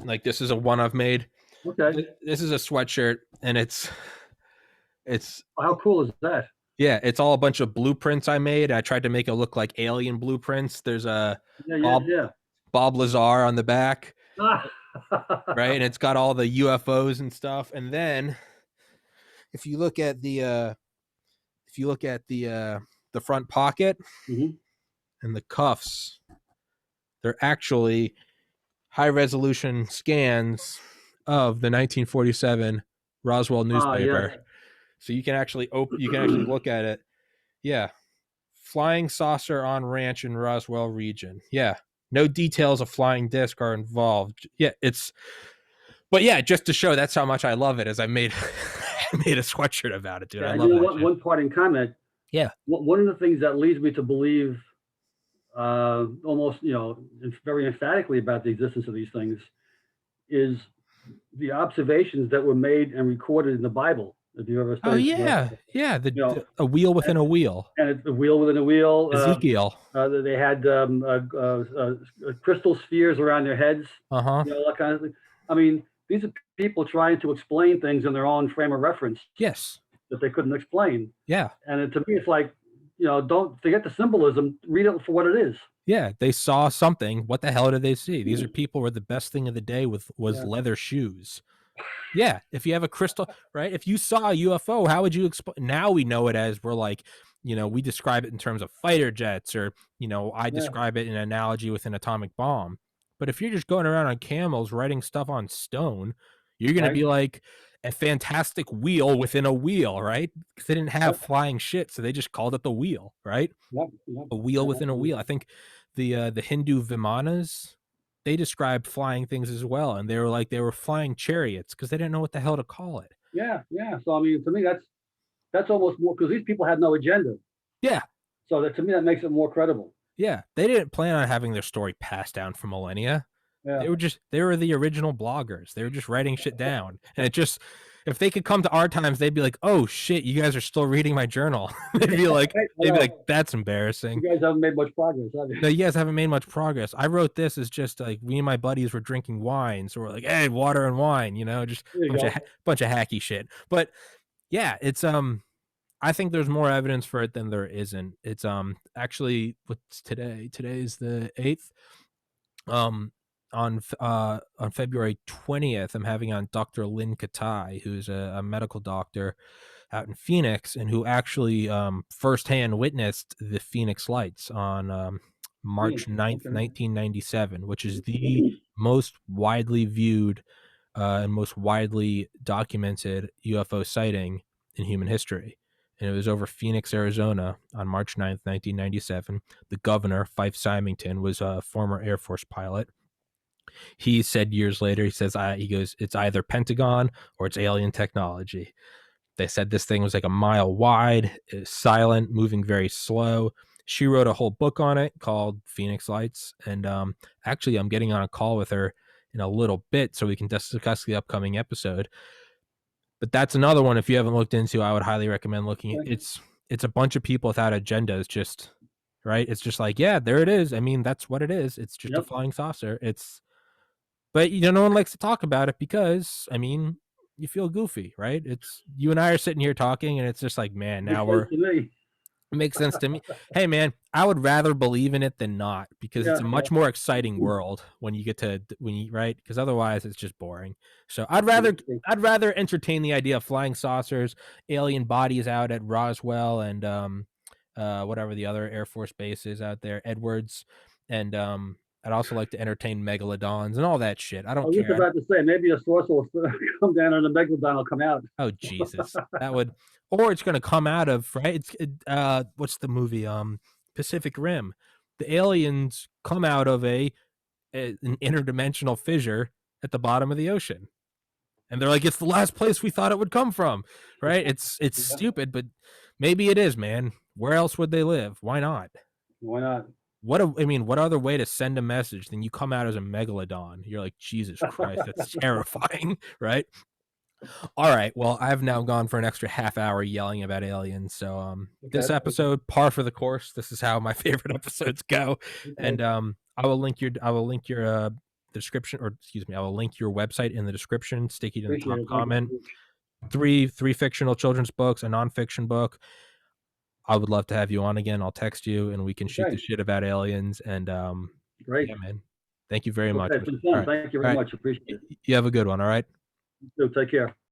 Like this is a one I've made. Okay. This is a sweatshirt, and it's how cool is that? Yeah, it's all a bunch of blueprints I made. I tried to make it look like alien blueprints. There's a Bob Lazar on the back, right? And it's got all the UFOs and stuff. And then if you look at the front pocket and the cuffs, they're actually high resolution scans of the 1947 Roswell newspaper. So you can actually look at it. Yeah. Flying saucer on ranch in Roswell region. Yeah. No details of flying disc are involved. Yeah, but yeah, just to show that's how much I love it, as I made a sweatshirt about it, dude. I love that. One parting comment. Yeah. One of the things that leads me to believe almost, very emphatically about the existence of these things is the observations that were made and recorded in the Bible. If you ever studied a wheel within a wheel. And it's a wheel within a wheel. Ezekiel. They had crystal spheres around their heads. That kind of thing. I mean, these are people trying to explain things in their own frame of reference. Yes. That they couldn't explain. Yeah. And to me, it's like, don't forget the symbolism. Read it for what it is. Yeah, they saw something. What the hell did they see? These are people where the best thing of the day was leather shoes. Yeah, if you have a crystal, right? If you saw a UFO, how would you explain? Now we know it as we're like, we describe it in terms of fighter jets, or I describe it in an analogy with an atomic bomb. But if you're just going around on camels writing stuff on stone, you're going to be like a fantastic wheel within a wheel, right? Because they didn't have flying shit, so they just called it the wheel, right? A wheel within a wheel. I think the Hindu Vimanas, they described flying things as well, and they were flying chariots because they didn't know what the hell to call it. Yeah. So I mean, to me, that's almost more, because these people had no agenda. Yeah. So to me, that makes it more credible. Yeah, they didn't plan on having their story passed down for millennia. Yeah. They were the original bloggers. They were just writing shit down, and if they could come to our times, they'd be like, "Oh shit, you guys are still reading my journal." they'd be like, "That's embarrassing." You guys haven't made much progress, have you? No, you guys haven't made much progress. I wrote this as just like me and my buddies were drinking wine, so we're like, "Hey, water and wine," just bunch of hacky shit. But yeah, it's I think there's more evidence for it than there isn't. It's actually, what's today? Today's the 8th. On February 20th, I'm having on Dr. Lynn Katai, who's a medical doctor out in Phoenix, and who actually firsthand witnessed the Phoenix Lights on March 9th, 1997, which is the most widely viewed and most widely documented UFO sighting in human history. And it was over Phoenix, Arizona on March 9th, 1997. The governor, Fife Symington, was a former Air Force pilot. He said years later, he goes, it's either Pentagon or it's alien technology. They said this thing was like a mile wide, it was silent, moving very slow. She wrote a whole book on it called Phoenix Lights. And actually, I'm getting on a call with her in a little bit so we can discuss the upcoming episode. But that's another one, if you haven't looked into, I would highly recommend looking. It's a bunch of people without agendas, just, right? It's just like, yeah, there it is. I mean, that's what it is. It's just a flying saucer. But no one likes to talk about it because, I mean, you feel goofy, right? It's you and I are sitting here talking, and it's just like, man, now It makes sense to me. Hey, man, I would rather believe in it than not because it's Yeah, a yeah. much more exciting world when you get to when you right because otherwise it's just boring. So I'd rather entertain the idea of flying saucers, alien bodies out at Roswell and whatever the other Air Force base is out there, Edwards, and I'd also like to entertain megalodons and all that shit. I I don't was just care. about to say, maybe a source will come down and the megalodon will come out. Oh Jesus, that would, or it's gonna come out of right. What's the movie? Pacific Rim. The aliens come out of an interdimensional fissure at the bottom of the ocean, and they're like, "It's the last place we thought it would come from." Right? It's Yeah, stupid, but maybe it is, man. Where else would they live? Why not? why not? I mean, what other way to send a message than you come out as a megalodon? You're like, Jesus Christ, that's terrifying, right? All right. Well, I've now gone for an extra half hour yelling about aliens. So this Okay, episode, par for the course. This is how my favorite episodes go. okay. And I will link your description, or excuse me, I will link your website in the description, stick it in the Appreciate top it. Thank you comment. so much. Three fictional children's books, a nonfiction book. I would love to have you on again. I'll text you and we can shoot the Okay, shit about aliens. And great. yeah, man. Thank you very Okay, much. it's been All fun. right. Thank you All very right. much. Appreciate it. You have a good one. All right. You too. Take care.